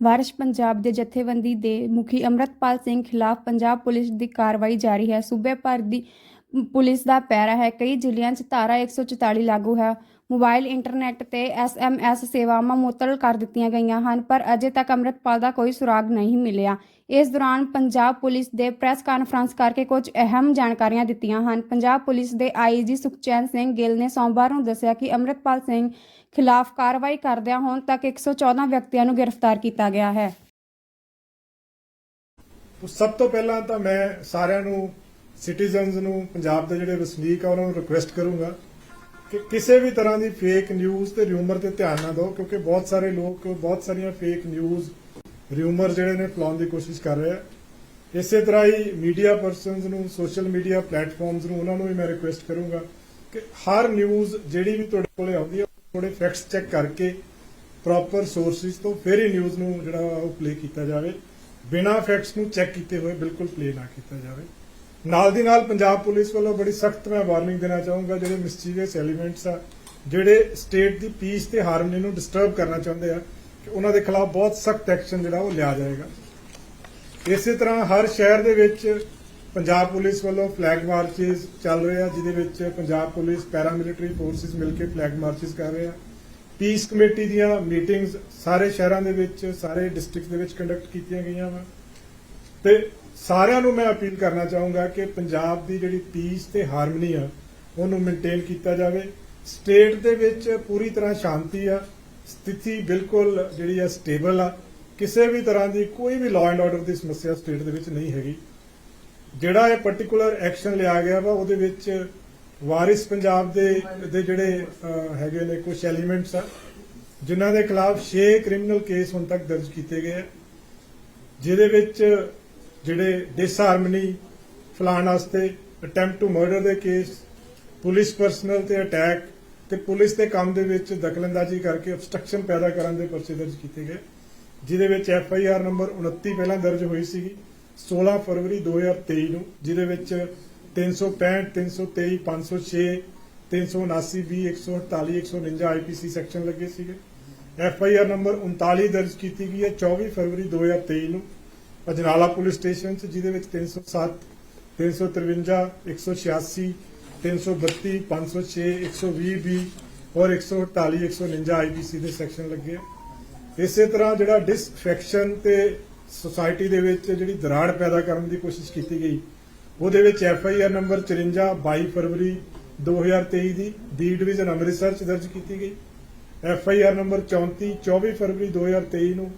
ਵਾਰਿਸ ਪੰਜਾਬ ਦੇ ਜਥੇਬੰਦੀ ਦੇ ਮੁਖੀ ਅੰਮ੍ਰਿਤਪਾਲ ਸਿੰਘ ਖਿਲਾਫ ਪੰਜਾਬ ਪੁਲਿਸ ਦੀ ਕਾਰਵਾਈ ਜਾਰੀ ਹੈ। ਸੂਬੇ ਭਰ ਦੀ ਪੁਲਿਸ ਦਾ ਪਹਿਰਾ ਹੈ। ਕਈ ਜ਼ਿਲ੍ਹਿਆਂ 'ਚ ਧਾਰਾ 144 ਲਾਗੂ ਹੈ। ਮੋਬਾਈਲ, ਇੰਟਰਨੈਟ ਤੇ SMS ਸੇਵਾਵਾਂ ਮੁਅੱਤਲ ਕਰ ਦਿੱਤੀਆਂ ਗਈਆਂ ਹਨ, ਪਰ ਅਜੇ ਤੱਕ ਅੰਮ੍ਰਿਤਪਾਲ ਦਾ ਕੋਈ ਸੁਰਾਗ ਨਹੀਂ ਮਿਲਿਆ। ਇਸ ਦੌਰਾਨ ਪੰਜਾਬ ਪੁਲਿਸ ਦੇ ਪ੍ਰੈਸ ਕਾਨਫਰੰਸ ਕਰਕੇ ਕੁਝ ਅਹਿਮ ਜਾਣਕਾਰੀਆਂ ਦਿੱਤੀਆਂ ਹਨ। ਪੰਜਾਬ ਪੁਲਿਸ ਦੇ IG ਸੁਖਚੈਨ ਸਿੰਘ ਗਿੱਲ ਨੇ ਸੋਮਵਾਰ ਨੂੰ ਦੱਸਿਆ ਕਿ ਅੰਮ੍ਰਿਤਪਾਲ ਸਿੰਘ ਖਿਲਾਫ ਕਾਰਵਾਈ ਕਰਦਿਆਂ ਹੁਣ ਤੱਕ 114 ਵਿਅਕਤੀਆਂ ਨੂੰ ਗ੍ਰਿਫਤਾਰ ਕੀਤਾ ਗਿਆ ਹੈ। ਸਭ ਤੋਂ ਪਹਿਲਾਂ ਤਾਂ ਮੈਂ ਸਾਰਿਆਂ ਨੂੰ ਸਿਟੀਜ਼ਨਸ ਨੂੰ ਪੰਜਾਬ ਦੇ ਜਿਹੜੇ ਵਸਨੀਕ ਆ ਉਹਨਾਂ ਨੂੰ ਰਿਕੁਐਸਟ ਕਰੂੰਗਾ ਕਿ ਕਿਸੇ ਵੀ ਤਰ੍ਹਾਂ ਦੀ ਫੇਕ ਨਿਊਜ਼ ਤੇ ਰਿਊਮਰ ਤੇ ਧਿਆਨ ਨਾ ਦਿਓ, ਕਿਉਂਕਿ ਬਹੁਤ ਸਾਰੇ ਲੋਕ ਬਹੁਤ ਸਾਰੀਆਂ ਫੇਕ ਨਿਊਜ਼ ਰਿਊਮਰ ਜਿਹੜੇ ਨੇ ਫੈਲਾਉਣ ਦੀ ਕੋਸ਼ਿਸ਼ ਕਰ ਰਹੇ ਆ। ਇਸੇ ਤਰ੍ਹਾਂ ਹੀ ਮੀਡੀਆ ਪਰਸਨਸ ਨੂੰ, ਸੋਸ਼ਲ ਮੀਡੀਆ ਪਲੇਟਫਾਰਮਸ ਨੂੰ, ਉਹਨਾਂ ਨੂੰ ਵੀ ਮੈਂ ਰਿਕੁਐਸਟ ਕਰੂੰਗਾ ਕਿ ਹਰ ਨਿਊਜ਼ ਜਿਹੜੀ ਵੀ ਤੁਹਾਡੇ ਕੋਲੇ ਆਉਂਦੀ ਹੈ ਥੋੜੇ ਫੈਕਟਸ ਚੈੱਕ ਕਰਕੇ ਪ੍ਰੋਪਰ ਸੋਰਸਿਸ ਤੋਂ ਫਿਰ ਹੀ ਨਿਊਜ਼ ਨੂੰ ਜਿਹੜਾ ਉਹ ਪਲੇ ਕੀਤਾ ਜਾਵੇ। ਬਿਨਾਂ ਫੈਕਟਸ ਨੂੰ ਚੈੱਕ ਕੀਤੇ ਹੋਏ ਬਿਲਕੁਲ ਪਲੇ ਨਾ ਕੀਤਾ ਜਾਵੇ। ਨਾਲ ਦੀ ਨਾਲ ਪੰਜਾਬ ਪੁਲਿਸ ਵੱਲੋਂ ਬੜੀ ਸਖਤ ਮੈਂ ਵਾਰਨਿੰਗ ਦੇਣਾ ਚਾਹੂੰਗਾ ਜਿਹੜੇ ਮਿਸਚੀਵੀਅਸ ਐਲੀਮੈਂਟਸ ਆ, ਜਿਹੜੇ ਸਟੇਟ ਦੀ ਪੀਸ ਤੇ ਹਾਰਮਨੀ ਨੂੰ ਡਿਸਟਰਬ ਕਰਨਾ ਚਾਹੁੰਦੇ ਆ, ਕਿ ਉਹਨਾਂ ਦੇ ਖਿਲਾਫ ਬਹੁਤ ਸਖਤ ਐਕਸ਼ਨ ਜਿਹੜਾ ਉਹ ਲਿਆ ਜਾਏਗਾ। ਇਸੇ ਤਰ੍ਹਾਂ ਹਰ ਸ਼ਹਿਰ ਦੇ ਵਿੱਚ ਪੰਜਾਬ ਪੁਲਿਸ ਵੱਲੋਂ ਫਲੈਗ ਮਾਰਚਿਸ ਚੱਲ ਰਹੇ ਆ, ਜਿਹਦੇ ਵਿੱਚ ਪੰਜਾਬ ਪੁਲਿਸ, ਪੈਰਾਮਿਲਟਰੀ ਫੋਰਸਿਸ ਮਿਲ ਕੇ ਫਲੈਗ ਮਾਰਚਿਸ ਕਰ ਰਹੇ ਆ। ਪੀਸ ਕਮੇਟੀ ਦੀਆਂ ਮੀਟਿੰਗਸ ਸਾਰੇ ਸ਼ਹਿਰਾਂ ਦੇ ਵਿੱਚ, ਸਾਰੇ ਡਿਸਟ੍ਰਿਕਟ ਦੇ ਵਿੱਚ ਕੰਡਕਟ ਕੀਤੀਆਂ ਗਈਆਂ ਵਾ ਤੇ ਸਾਰਿਆਂ ਨੂੰ ਮੈਂ ਅਪੀਲ ਕਰਨਾ ਚਾਹੂੰਗਾ ਕਿ ਪੰਜਾਬ ਦੀ ਜਿਹੜੀ ਪੀਸ ਤੇ ਹਾਰਮਨੀ ਆ ਉਹਨੂੰ ਮੇਨਟੇਨ ਕੀਤਾ ਜਾਵੇ। ਸਟੇਟ ਦੇ ਵਿੱਚ ਪੂਰੀ ਤਰ੍ਹਾਂ ਸ਼ਾਂਤੀ ਆ, ਸਥਿਤੀ ਬਿਲਕੁਲ ਜਿਹੜੀ ਆ ਸਟੇਬਲ ਆ, ਕਿਸੇ ਵੀ ਤਰ੍ਹਾਂ ਦੀ ਕੋਈ ਵੀ ਲਾਅ ਐਂਡ ਆਰਡਰ ਦੀ ਸਮੱਸਿਆ ਸਟੇਟ ਦੇ ਵਿੱਚ ਨਹੀਂ ਹੈਗੀ। ਜਿਹੜਾ ਇਹ ਪਾਰਟਿਕੂਲਰ ਐਕਸ਼ਨ ਲਿਆ ਗਿਆ ਵਾ ਉਹਦੇ ਵਿੱਚ ਵਾਰਿਸ ਪੰਜਾਬ ਦੇ ਜਿਹੜੇ ਹੈਗੇ ਨੇ ਕੁਝ ਐਲੀਮੈਂਟਸ ਆ, ਜਿਨ੍ਹਾਂ ਦੇ ਖਿਲਾਫ 6 ਕ੍ਰਿਮੀਨਲ ਕੇਸ ਹੁਣ ਤੱਕ ਦਰਜ ਕੀਤੇ ਗਏ ਆ, ਜਿਹਦੇ ਵਿੱਚ ਜਿਹੜੇ ਡਿਸਹਾਰਮਨੀ ਫੈਲਾਉਣ ਵਾਸਤੇ, ਅਟੈਂਪਟ ਟੂ ਮਰਡਰ ਦੇ ਕੇਸ, ਪੁਲਿਸ ਪਰਸਨਲ ਤੇ ਅਟੈਕ ਤੇ ਪੁਲਿਸ ਦੇ ਕੰਮ ਦੇ ਵਿੱਚ ਦਖਲਅੰਦਾਜ਼ੀ ਕਰਕੇ obstruction ਪੈਦਾ ਕਰਨ ਦੇ ਪਰਚੇ ਦਰਜ ਕੀਤੇ ਗਏ, ਜਿਹਦੇ ਵਿੱਚ FIR ਨੰਬਰ 29 ਪਹਿਲਾਂ ਦਰਜ ਹੋਈ ਸੀਗੀ 16 ਫਰਵਰੀ 2023 ਨੂੰ, ਜਿਹਦੇ ਵਿੱਚ 365, 323, 506, 379, 20, 148, 149 IPC ਸੈਕਸ਼ਨ ਲੱਗੇ ਸੀਗੇ। FIR ਨੰਬਰ 39 ਦਰਜ ਕੀਤੀ ਗਈ ਹੈ 24 ਫਰਵਰੀ 2023 ਨੂੰ ਅਜਨਾਲਾ ਪੁਲਿਸ ਸਟੇਸ਼ਨ 'ਚ, ਜਿਹਦੇ ਵਿੱਚ 307, 353, 186, 332, 506, 120B ਔਰ 148, 149 IPC ਦੇ ਸੈਕਸ਼ਨ ਲੱਗੇ ਆ। ਇਸੇ ਤਰ੍ਹਾਂ ਜਿਹੜਾ ਡਿਸਫੈਕਸ਼ਨ ਤੇ ਸੁਸਾਇਟੀ ਦੇ ਵਿੱਚ ਜਿਹੜੀ ਦਰਾੜ ਪੈਦਾ ਕਰਨ ਦੀ ਕੋਸ਼ਿਸ਼ ਕੀਤੀ ਗਈ, ਉਹਦੇ ਵਿੱਚ FIR ਨੰਬਰ 54 22 ਫਰਵਰੀ 2023 ਦੀ D ਡਿਵੀਜ਼ਨ ਅੰਮ੍ਰਿਤਸਰ 'ਚ ਦਰਜ ਕੀਤੀ ਗਈ। FIR ਨੰਬਰ 34 24 ਫਰਵਰੀ 2023 ਨੂੰ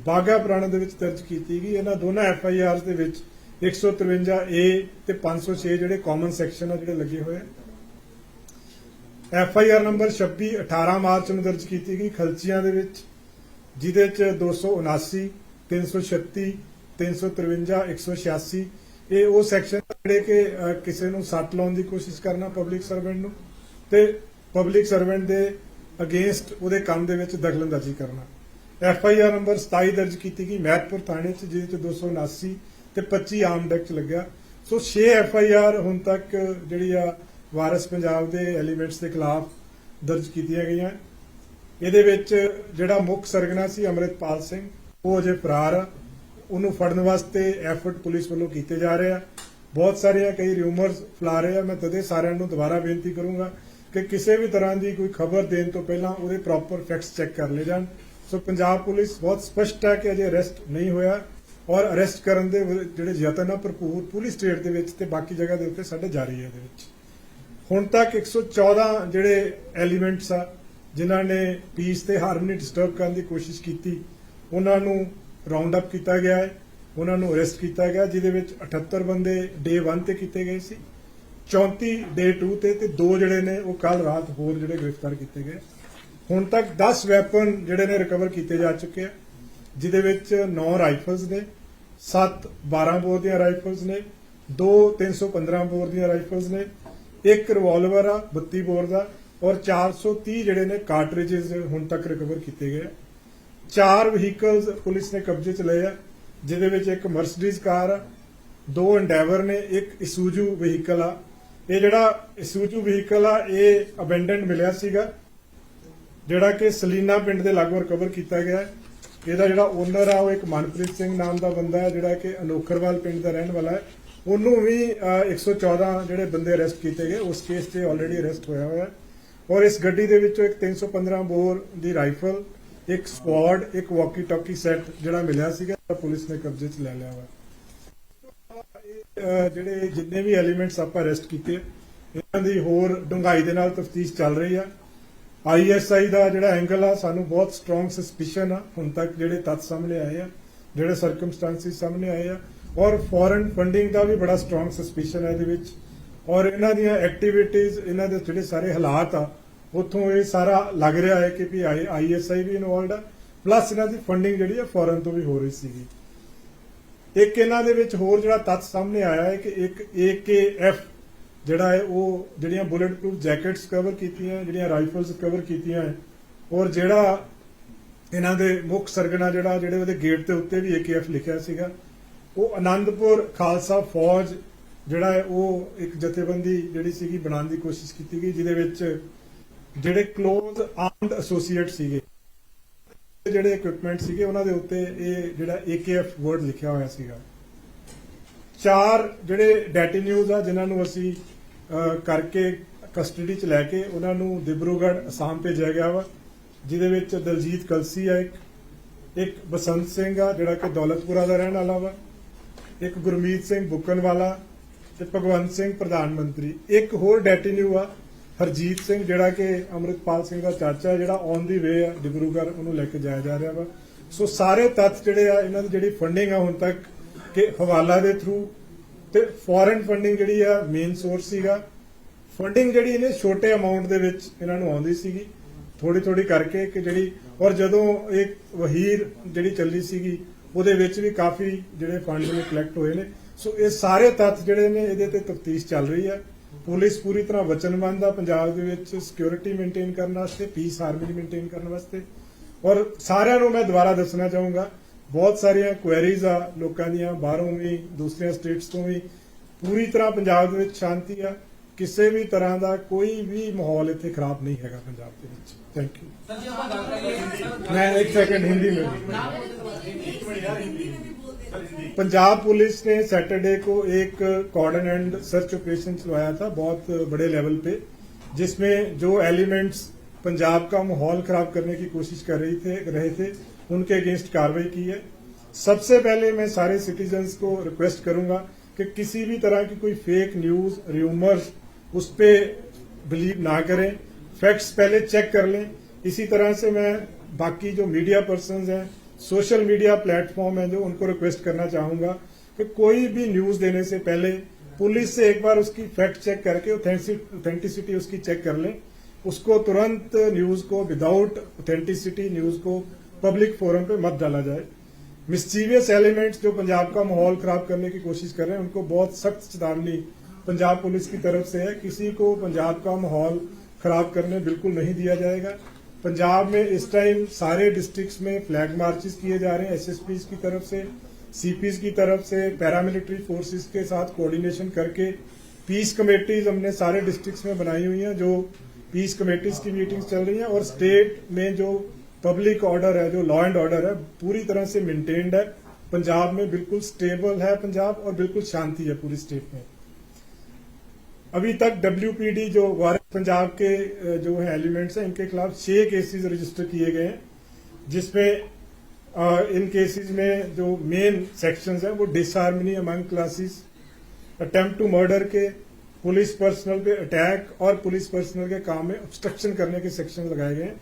ਬਾਘਾ ਪੁਰਾਣਾ ਦੇ ਵਿੱਚ ਦਰਜ ਕੀਤੀ ਗਈ। ਇਹਨਾਂ ਦੋਨਾਂ FIRs ਦੇ ਵਿੱਚ 153A ਤੇ 506 ਜਿਹੜੇ ਕਾਮਨ ਸੈਕਸ਼ਨ ਆ ਜਿਹੜੇ ਲੱਗੇ ਹੋਏ ਆ। FIR ਨੰਬਰ 26 18 ਮਾਰਚ ਨੂੰ ਦਰਜ ਕੀਤੀ ਗਈ ਖਲਚੀਆਂ ਦੇ ਵਿੱਚ, ਜਿਹਦੇ ਚ 279 336 353 186 ਇਹ ਉਹ ਸੈਕਸ਼ਨ ਜਿਹੜੇ ਕਿ ਕਿਸੇ ਨੂੰ ਸੱਟ ਲਾਉਣ ਦੀ ਕੋਸ਼ਿਸ਼ ਕਰਨਾ ਪਬਲਿਕ ਸਰਵੈਂਟ ਨੂੰ, ਤੇ ਪਬਲਿਕ ਸਰਵੈਂਟ ਦੇ ਅਗੇਂਸਟ ਉਹਦੇ ਕੰਮ ਦੇ ਵਿੱਚ ਦਖਲਅੰਦਾਜ਼ੀ ਕਰਨਾ। FIR ਨੰਬਰ 27 ਦਰਜ ਕੀਤੀ ਗਈ ਮਹਿਤਪੁਰ ਥਾਣੇ 'ਚ, ਜਿਹਦੇ ਚ 279 ਤੇ 25 ਆਰਮਡ ਐਕਟ ਲੱਗਿਆ। ਸੋ 6 FIR ਹੁਣ ਤੱਕ ਜਿਹੜੀ ਆ ਵਾਰਿਸ ਪੰਜਾਬ ਦੇ ਐਲੀਮੈਂਟਸ ਦੇ ਖਿਲਾਫ ਦਰਜ ਕੀਤੀਆਂ ਗਈਆਂ। ਇਹਦੇ ਵਿੱਚ ਜਿਹੜਾ ਮੁੱਖ ਸਰਗਨਾ ਸੀ ਅੰਮ੍ਰਿਤਪਾਲ ਸਿੰਘ, ਉਹ ਅਜੇ ਫਰਾਰ ਆ। ਉਹਨੂੰ ਫੜਨ ਵਾਸਤੇ ਐਫਰਟ ਪੁਲਿਸ ਵੱਲੋਂ ਕੀਤੇ ਜਾ ਰਹੇ ਆ। ਬਹੁਤ ਸਾਰੀਆਂ ਕਈ ਰਿਊਮਰਸ ਫੈਲਾ ਰਹੇ ਆ। ਮੈਂ ਤਦੇ ਸਾਰਿਆਂ ਨੂੰ ਦੁਬਾਰਾ ਬੇਨਤੀ ਕਰੂੰਗਾ ਕਿ ਕਿਸੇ ਵੀ ਤਰ੍ਹਾਂ ਦੀ ਕੋਈ ਖਬਰ ਦੇਣ ਤੋਂ ਪਹਿਲਾਂ ਉਹਦੇ ਪ੍ਰੋਪਰ ਫੈਕਟਸ ਚੈੱਕ ਕਰ ਲਏ ਜਾਣ। ਸੋ ਪੰਜਾਬ ਪੁਲਿਸ ਬਹੁਤ ਸਪਸ਼ਟ ਹੈ ਕਿ ਅਜੇ ਅਰੈਸਟ ਨਹੀਂ ਹੋਇਆ ਔਰ ਅਰੈਸਟ ਕਰਨ ਦੇ ਜਿਹੜੇ ਯਤਨ ਆ ਭਰਪੂਰ ਪੂਰੀ ਸਟੇਟ ਦੇ ਵਿੱਚ ਤੇ ਬਾਕੀ ਜਗ੍ਹਾ ਦੇ ਉੱਤੇ ਸਾਡੇ ਜਾਰੀ ਹੈ। ਇਹਦੇ ਵਿੱਚ ਹੁਣ ਤੱਕ 114 ਜਿਹੜੇ ਐਲੀਮੈਂਟਸ ਆ ਜਿਨ੍ਹਾਂ ਨੇ ਪੀਸ ਤੇ ਹਾਰਮਨੀ ਡਿਸਟਰਬ ਕਰਨ ਦੀ ਕੋਸ਼ਿਸ਼ ਕੀਤੀ, ਉਹਨਾਂ ਨੂੰ ਰਾਉਂਡ ਅਪ ਕੀਤਾ ਗਿਆ ਹੈ, ਉਹਨਾਂ ਨੂੰ ਅਰੈਸਟ ਕੀਤਾ ਗਿਆ, ਜਿਹਦੇ ਵਿੱਚ 78 ਬੰਦੇ ਡੇ 1 ਤੇ ਕੀਤੇ ਗਏ ਸੀ, 34 ਡੇ 2 ਤੇ 2 ਜਿਹੜੇ ਨੇ ਉਹ ਕੱਲ ਰਾਤ ਹੋਰ ਜਿਹੜੇ ਗ੍ਰਿਫਤਾਰ ਕੀਤੇ ਗਏ। ਹੁਣ ਤੱਕ 10 ਵੈਪਨ ਜਿਹੜੇ ਨੇ ਰਿਕਵਰ ਕੀਤੇ ਜਾ ਚੁੱਕੇ ਆ, ਜਿਹਦੇ ਵਿੱਚ 9 ਰਾਈਫਲਸ ਨੇ, 7 12 ਬੋਰ ਦੀਆਂ ਰਾਈਫਲਸ ਨੇ, 2 315 ਬੋਰ ਦੀਆਂ ਰਾਈਫਲਸ ਨੇ, 1 ਰਿਵਾਲਵਰ ਆ 32 ਬੋਰ ਦਾ ਔਰ 430 ਜਿਹੜੇ ਨੇ ਕਾਰਟ੍ਰਿਜਸ ਹੁਣ ਤੱਕ ਰਿਕਵਰ ਕੀਤੇ ਗਏ। 4 ਵਹੀਕਲਸ ਪੁਲਿਸ ਨੇ ਕਬਜ਼ੇ 'ਚ ਲਏ ਆ, ਜਿਹਦੇ ਵਿੱਚ ਇੱਕ ਮਰਸੀਡੀਜ਼ ਕਾਰ ਆ, 2 ਐਂਡੇਵਰ ਨੇ, ਇੱਕ ਇਸੂਜੂ ਵਹੀਕਲ ਆ। ਇਹ ਜਿਹੜਾ ਇਸੂਜੂ ਵਹੀਕਲ ਆ ਇਹ ਅਬੈਂਡਨਡ ਮਿਲਿਆ ਸੀਗਾ, ਜਿਹੜਾ ਕਿ ਸਲੀਨਾ ਪਿੰਡ ਦੇ ਲਾਗੂ ਰਿਕਵਰ ਕੀਤਾ ਗਿਆ। ਇਹਦਾ ਜਿਹੜਾ ਓਨਰ ਆ ਉਹ ਇੱਕ ਮਨਪ੍ਰੀਤ ਸਿੰਘ ਨਾਮ ਦਾ ਬੰਦਾ ਹੈ ਜਿਹੜਾ ਕਿ ਅਨੋਖਰਵਾਲ ਪਿੰਡ ਦਾ ਰਹਿਣ ਵਾਲਾ ਹੈ। ਉਹਨੂੰ ਵੀ 114 ਜਿਹੜੇ ਬੰਦੇ ਅਰੈਸਟ ਕੀਤੇ ਗਏ, ਉਸ ਕੇਸ 'ਤੇ ਆਲਰੇਡੀ ਅਰੈਸਟ ਹੋਇਆ ਹੋਇਆ ਹੈ। ਔਰ ਇਸ ਗੱਡੀ ਦੇ ਵਿੱਚੋਂ ਇੱਕ 315 ਬੋਰ ਦੀ ਰਾਈਫਲ, ਇੱਕ ਸਕੁਆਡ, ਇੱਕ ਵਾਕੀ ਟਾਕੀ ਸੈੱਟ ਜਿਹੜਾ ਮਿਲਿਆ ਸੀਗਾ ਪੁਲਿਸ ਨੇ ਕਬਜ਼ੇ 'ਚ ਲੈ ਲਿਆ ਵਾ। ਜਿਹੜੇ ਜਿੰਨੇ ਵੀ ਐਲੀਮੈਂਟਸ ਆਪਾਂ ਅਰੈਸਟ ਕੀਤੇ ਇਹਨਾਂ ਦੀ ਹੋਰ ਡੂੰਘਾਈ ਦੇ ਨਾਲ ਤਫਤੀਸ਼ ਚੱਲ ਰਹੀ ਆ। ISI ਦਾ ਜਿਹੜਾ ਐਂਗਲ ਆ, ਸਾਨੂੰ ਬਹੁਤ ਸਟਰੋਂਗ ਸਸਪੀਸ਼ਨ ਆ ਹੁਣ ਤੱਕ ਜਿਹੜੇ ਤੱਥ ਸਾਹਮਣੇ ਆਏ ਆ, ਜਿਹੜੇ ਸਰਕਮਸਟੈਂਸਿਸ ਸਾਹਮਣੇ ਆਏ ਆ। ਔਰ ਫੋਰਨ ਫੰਡਿੰਗ ਦਾ ਵੀ ਬੜਾ ਸਟਰੋਂਗ ਸਸਪੀਸ਼ਨ ਹੈ ਇਹਦੇ ਵਿੱਚ। ਔਰ ਇਹਨਾਂ ਦੀਆਂ ਐਕਟੀਵਿਟੀਜ਼, ਇਹਨਾਂ ਦੇ ਜਿਹੜੇ ਸਾਰੇ ਹਾਲਾਤ ਆ ਉੱਥੋਂ ਇਹ ਸਾਰਾ ਲੱਗ ਰਿਹਾ ਹੈ ਕਿ ਵੀ ISI ਵੀ ਇਨਵੋਲਡ ਆ, ਪਲੱਸ ਇਹਨਾਂ ਦੀ ਫੰਡਿੰਗ ਜਿਹੜੀ ਆ ਫੋਰਨ ਤੋਂ ਵੀ ਹੋ ਰਹੀ ਸੀਗੀ। ਇੱਕ ਇਹਨਾਂ ਦੇ ਵਿੱਚ ਹੋਰ ਜਿਹੜਾ ਤੱਥ ਸਾਹਮਣੇ ਆਇਆ ਹੈ ਕਿ ਇੱਕ AKF ਜਿਹੜਾ ਹੈ ਉਹ ਜਿਹੜੀਆਂ ਬੁਲੇਟ ਪ੍ਰੂਫ ਜੈਕਟਸ ਕਵਰ ਕੀਤੀਆਂ, ਜਿਹੜੀਆਂ ਰਾਈਫਲਸ ਕਵਰ ਕੀਤੀਆਂ ਹੈ। ਔਰ ਜਿਹੜਾ ਇਹਨਾਂ ਦੇ ਮੁੱਖ ਸਰਗਨਾ ਜਿਹੜੇ ਉਹਦੇ ਗੇਟ ਦੇ ਉੱਤੇ ਵੀ AKF ਲਿਖਿਆ ਸੀਗਾ, ਉਹ ਆਨੰਦਪੁਰ ਖਾਲਸਾ ਫੌਜ ਜਿਹੜਾ ਹੈ ਉਹ ਇੱਕ ਜਥੇਬੰਦੀ ਜਿਹੜੀ ਸੀਗੀ ਬਣਾਉਣ ਦੀ ਕੋਸ਼ਿਸ਼ ਕੀਤੀ ਗਈ, ਜਿਹਦੇ ਵਿੱਚ ਜਿਹੜੇ ਕਲੋਜ਼ ਆਰਮਡ ਐਸੋਸੀਏਟ ਸੀਗੇ, ਜਿਹੜੇ ਇਕਵਿਪਮੈਂਟ ਸੀਗੇ ਉਹਨਾਂ ਦੇ ਉੱਤੇ ਇਹ ਜਿਹੜਾ AKF ਵਰਡ ਲਿਖਿਆ ਹੋਇਆ ਸੀਗਾ। 4 ਜਿਹੜੇ ਡੈਟੀਨਿਊਜ਼ ਆ ਜਿਨ੍ਹਾਂ ਨੂੰ ਅਸੀਂ ਕਰਕੇ ਕਸਟਡੀ 'ਚ ਲੈ ਕੇ ਉਹਨਾਂ ਨੂੰ ਦਿਬਰੂਗੜ੍ਹ ਅਸਾਮ ਭੇਜਿਆ ਗਿਆ ਵਾ, ਜਿਹਦੇ ਵਿੱਚ ਦਲਜੀਤ ਕਲਸੀ ਆ, ਇੱਕ ਬਸੰਤ ਸਿੰਘ ਆ ਜਿਹੜਾ ਕਿ ਦੌਲਤਪੁਰਾ ਦਾ ਰਹਿਣ ਵਾਲਾ ਵਾ, ਇੱਕ ਗੁਰਮੀਤ ਸਿੰਘ ਬੁੱਕਨਵਾਲਾ ਤੇ ਭਗਵੰਤ ਸਿੰਘ ਪ੍ਰਧਾਨ ਮੰਤਰੀ। ਇੱਕ ਹੋਰ ਡੈਟੀਨਿਊ ਆ ਹਰਜੀਤ ਸਿੰਘ ਜਿਹੜਾ ਕਿ ਅੰਮ੍ਰਿਤਪਾਲ ਸਿੰਘ ਦਾ ਚਾਚਾ, ਜਿਹੜਾ ਔਨ ਦੀ ਵੇ ਆ ਡਿਬਰੂਗੜ੍ਹ, ਉਹਨੂੰ ਲੈ ਕੇ ਜਾਇਆ ਜਾ ਰਿਹਾ ਵਾ। ਸੋ ਸਾਰੇ ਤੱਥ ਜਿਹੜੇ ਆ, ਇਹਨਾਂ ਦੀ ਜਿਹੜੀ ਫੰਡਿੰਗ ਆ ਹੁਣ ਤੱਕ ਕਿ ਹਵਾਲਾ ਦੇ ਥਰੂ ਤੇ ਫੋਰਨ ਫੰਡਿੰਗ ਜਿਹੜੀ ਆ ਮੇਨ ਸੋਰਸ ਸੀਗਾ। ਫੰਡਿੰਗ ਜਿਹੜੀ ਇਹਨੇ ਛੋਟੇ ਅਮਾਉਂਟ ਦੇ ਵਿੱਚ ਇਹਨਾਂ ਨੂੰ ਆਉਂਦੀ ਸੀਗੀ, ਥੋੜੀ ਕਰਕੇ ਕਿ ਜਿਹੜੀ, ਔਰ ਜਦੋਂ ਇੱਕ ਵਹੀਰ ਜਿਹੜੀ ਚੱਲੀ ਸੀਗੀ ਉਹਦੇ ਵਿੱਚ ਵੀ ਕਾਫੀ ਜਿਹੜੇ ਫੰਡ ਨੇ ਕਲੈਕਟ ਹੋਏ ਨੇ। ਸੋ ਇਹ ਸਾਰੇ ਤੱਥ ਜਿਹੜੇ ਨੇ ਇਹਦੇ ਤੇ ਤਫਤੀਸ਼ ਚੱਲ ਰਹੀ ਹੈ। ਪੁਲਿਸ ਪੂਰੀ ਤਰ੍ਹਾਂ ਵਚਨਬੱਧ ਆ ਪੰਜਾਬ ਦੇ ਵਿੱਚ ਸਿਕਿਉਰਿਟੀ ਮੇਨਟੇਨ ਕਰਨ ਵਾਸਤੇ, ਪੀਸ ਹਾਰਮਨੀ ਮੇਨਟੇਨ ਕਰਨ ਵਾਸਤੇ। ਔਰ ਸਾਰਿਆਂ ਨੂੰ ਮੈਂ ਦੁਬਾਰਾ ਦੱਸਣਾ ਚਾਹੂੰਗਾ, ਬਹੁਤ ਸਾਰੀਆਂ ਕੁਐਰੀਜ਼ ਆ ਲੋਕਾਂ ਦੀਆਂ, ਬਾਹਰੋਂ ਵੀ ਦੂਸਰੀਆਂ ਸਟੇਟਸ ਤੋਂ ਵੀ। ਪੂਰੀ ਤਰ੍ਹਾਂ ਪੰਜਾਬ ਦੇ ਵਿੱਚ ਸ਼ਾਂਤੀ ਆ, ਕਿਸੇ ਵੀ ਤਰ੍ਹਾਂ ਦਾ ਕੋਈ ਵੀ ਮਾਹੌਲ ਇੱਥੇ ਖਰਾਬ नहीं हैगा पंजाब के ਵਿੱਚ। Thank you. मैं एक सेकंड हिंदी में। पंजाब पुलिस ने सैटरडे को एक कॉर्डन एंड सर्च ऑपरेशन चलवाया था बहुत बड़े लेवल पे, जिसमें जो एलिमेंट्स पंजाब का माहौल खराब करने की कोशिश कर रहे थे उनके अगेंस्ट कार्रवाई की है। सबसे पहले मैं सारे सिटीजन्स को रिक्वेस्ट करूंगा कि किसी भी तरह की कोई फेक न्यूज, र्यूमर्स उस पर बिलीव ना करें, फैक्ट्स पहले चेक कर लें। इसी तरह से मैं बाकी जो मीडिया पर्सन्स हैं, सोशल मीडिया प्लेटफॉर्म है जो, उनको रिक्वेस्ट करना चाहूंगा कि कोई भी न्यूज देने से पहले पुलिस से एक बार उसकी फैक्ट चेक करके ऑथेंटिसिटी उसकी चेक कर लें। उसको तुरंत न्यूज को विदाउट ऑथेंटिसिटी न्यूज को पब्लिक फोरम पे मत डाला जाए। मिस्चीवियस एलिमेंट्स जो पंजाब का माहौल खराब करने की कोशिश कर रहे हैं उनको बहुत सख्त चेतावनी पंजाब पुलिस की तरफ से है। किसी को पंजाब का माहौल खराब करने बिल्कुल नहीं दिया जाएगा। पंजाब में इस टाइम सारे डिस्ट्रिक्ट्स में फ्लैग मार्चेस किए जा रहे हैं SSPs की तरफ से, CPs की तरफ से, पैरामिलिट्री फोर्सेस के साथ कोऑर्डिनेशन करके पीस कमेटीज हमने सारे डिस्ट्रिक्ट्स में बनाई हुई हैं, जो पीस कमेटीज की मीटिंग्स चल रही हैं। और स्टेट में जो पब्लिक ऑर्डर है, जो लॉ एंड ऑर्डर है, पूरी तरह से मेंटेन्ड है। पंजाब में बिल्कुल स्टेबल है पंजाब, और बिल्कुल शांति है पूरी स्टेट में। अभी तक WPD जो वारिस पंजाब के जो है एलिमेंट्स हैं, इनके खिलाफ 6 केसेस रजिस्टर किए गए हैं, जिसमें इन केसेस में जो मेन सेक्शंस हैं वो disharmony among classes, attempt to murder के, पुलिस पर्सनल पे अटैक और पुलिस पर्सनल के काम में ऑब्स्ट्रक्शन करने के सेक्शन लगाए गए हैं।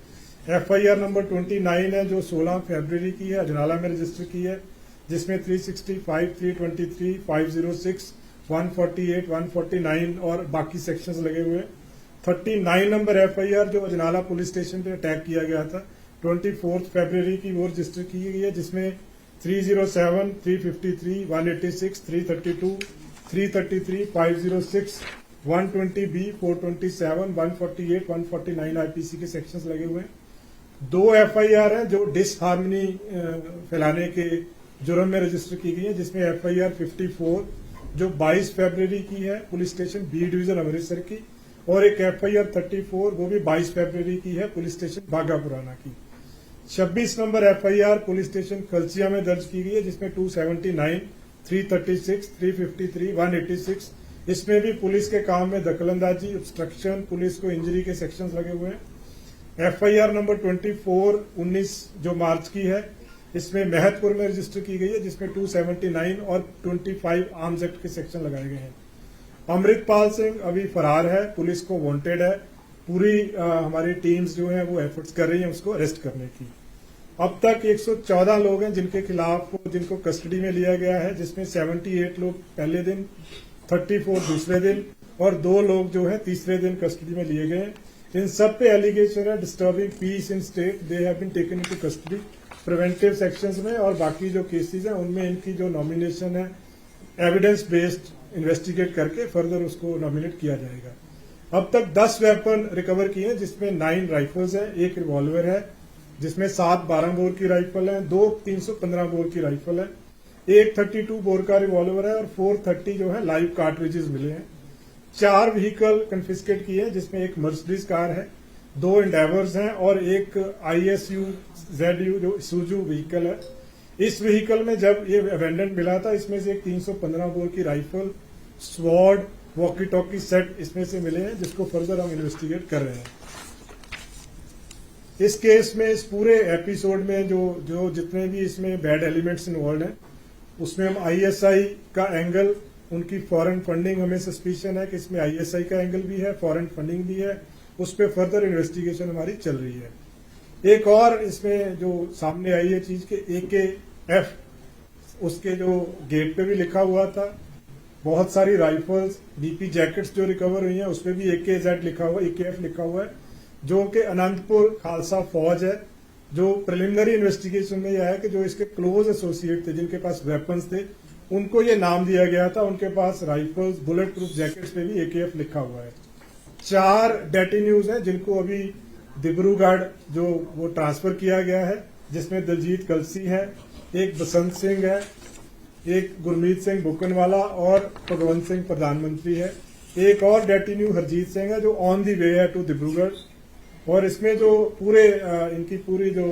FIR नंबर 29 है जो 16 फरवरी की है, अजनाला में रजिस्टर की है, जिसमें 365, 323, 506, 148, 149 और बाकी सेक्शंस लगे हुए हैं। 39 नंबर FIR जो अजनाला पुलिस स्टेशन पे अटैक किया गया था 24 फरवरी की, वो रजिस्टर की गई है, जिसमें 307, 353, 186, 332, 333, 506, 120B, 427, 148, 149 IPC के सेक्शंस लगे हुए हैं। 2 FIR है जो डिसहार्मनी फैलाने के जुर्म में रजिस्टर की गई है, जिसमें FIR 54 जो 22 फरवरी की है, police station B division Amritsar की, और एक FIR 34 वो भी 22 फरवरी की है, पुलिस स्टेशन बाघा पुराना की। 26 नंबर FIR पुलिस स्टेशन खलचिया में दर्ज की गई है, जिसमें 279, 336, 353, 186 इसमें भी पुलिस के काम में दखलंदाजी, ऑब्स्ट्रक्शन, पुलिस को इंजरी के सेक्शंस लगे हुए हैं। FIR नंबर 24 19 जो मार्च की है, इसमें महतपुर में रजिस्टर की गई है, जिसमें 279 और 25 आर्म्स एक्ट के सेक्शन लगाए गए हैं। अमृतपाल सिंह अभी फरार है, पुलिस को वांटेड है। पूरी हमारी टीम्स जो है वो एफर्ट्स कर रही हैं उसको अरेस्ट करने की। अब तक 114 लोग हैं जिनके खिलाफ जिनको कस्टडी में लिया गया है, जिसमें 78 लोग पहले दिन, 34 दूसरे दिन और 2 लोग जो है तीसरे दिन कस्टडी में लिए गए। इन सब पे एलिगेशन है disturbing peace in state, they have been taken into custody preventive sections में, और बाकी जो केसेस हैं उनमें इनकी जो नॉमिनेशन है एविडेंस बेस्ड इन्वेस्टिगेट करके फर्दर उसको नॉमिनेट किया जाएगा। अब तक 10 वेपन रिकवर किए हैं, जिसमें 9 राइफल्स है, 1 रिवॉल्वर है, जिसमें 7 12 बोर की राइफल है, 2 315 बोर की राइफल है, 1 32 बोर का रिवॉल्वर है और 430 जो है लाइव कार्ट्रिजेस मिले हैं। 4 व्हीकल कंफिस्केट किए हैं, जिसमें एक मर्सिडीज कार है, 2 इंडेवर्स हैं और एक ISU ZU जो सुजू व्हीकल है। इस व्हीकल में जब ये अबेंडन मिला था, इसमें से एक 315 बोर की rifle, sword, walkie talkie set इसमें से मिले हैं, जिसको फर्दर हम इन्वेस्टिगेट कर रहे हैं। इस केस में, इस पूरे एपिसोड में जो जितने भी इसमें बैड एलिमेंट्स इन्वॉल्व हैं, उसमें हम ISI का एंगल, उनकी फॉरेन फंडिंग, हमें सस्पिशन है कि इसमें ISI का एंगल भी है, फॉरेन फंडिंग भी है, उस पर फर्दर इन्वेस्टिगेशन हमारी चल रही है। एक और इसमें जो सामने आई है चीज के AKF, उसके जो गेट पे भी लिखा हुआ था, बहुत सारी राइफल्स, BP जैकेट्स जो रिकवर हुई हैं उस पर भी AKZ लिखा हुआ, AKF लिखा हुआ है, जो कि अनंतपुर खालसा फौज है। जो प्रिलिमिनरी इन्वेस्टिगेशन में यह है कि जो इसके क्लोज एसोसिएट थे, जिनके पास वेपन्स थे, उनको ये नाम दिया गया था, उनके पास राइफल्स, बुलेट प्रूफ जैकेट्स पे भी AKF लिखा हुआ है। 4 डेटिन्यूज हैं जिनको अभी डिब्रूगढ़ जो वो ट्रांसफर किया गया है, जिसमें दलजीत कलसी है, एक बसंत सिंह है, एक गुरमीत सिंह बुकनवाला और भगवंत सिंह प्रधानमंत्री है। एक और डेटिन्यू हरजीत सिंह है जो ऑन दी वे है टू डिब्रूगढ़। और इसमें जो पूरे इनकी पूरी जो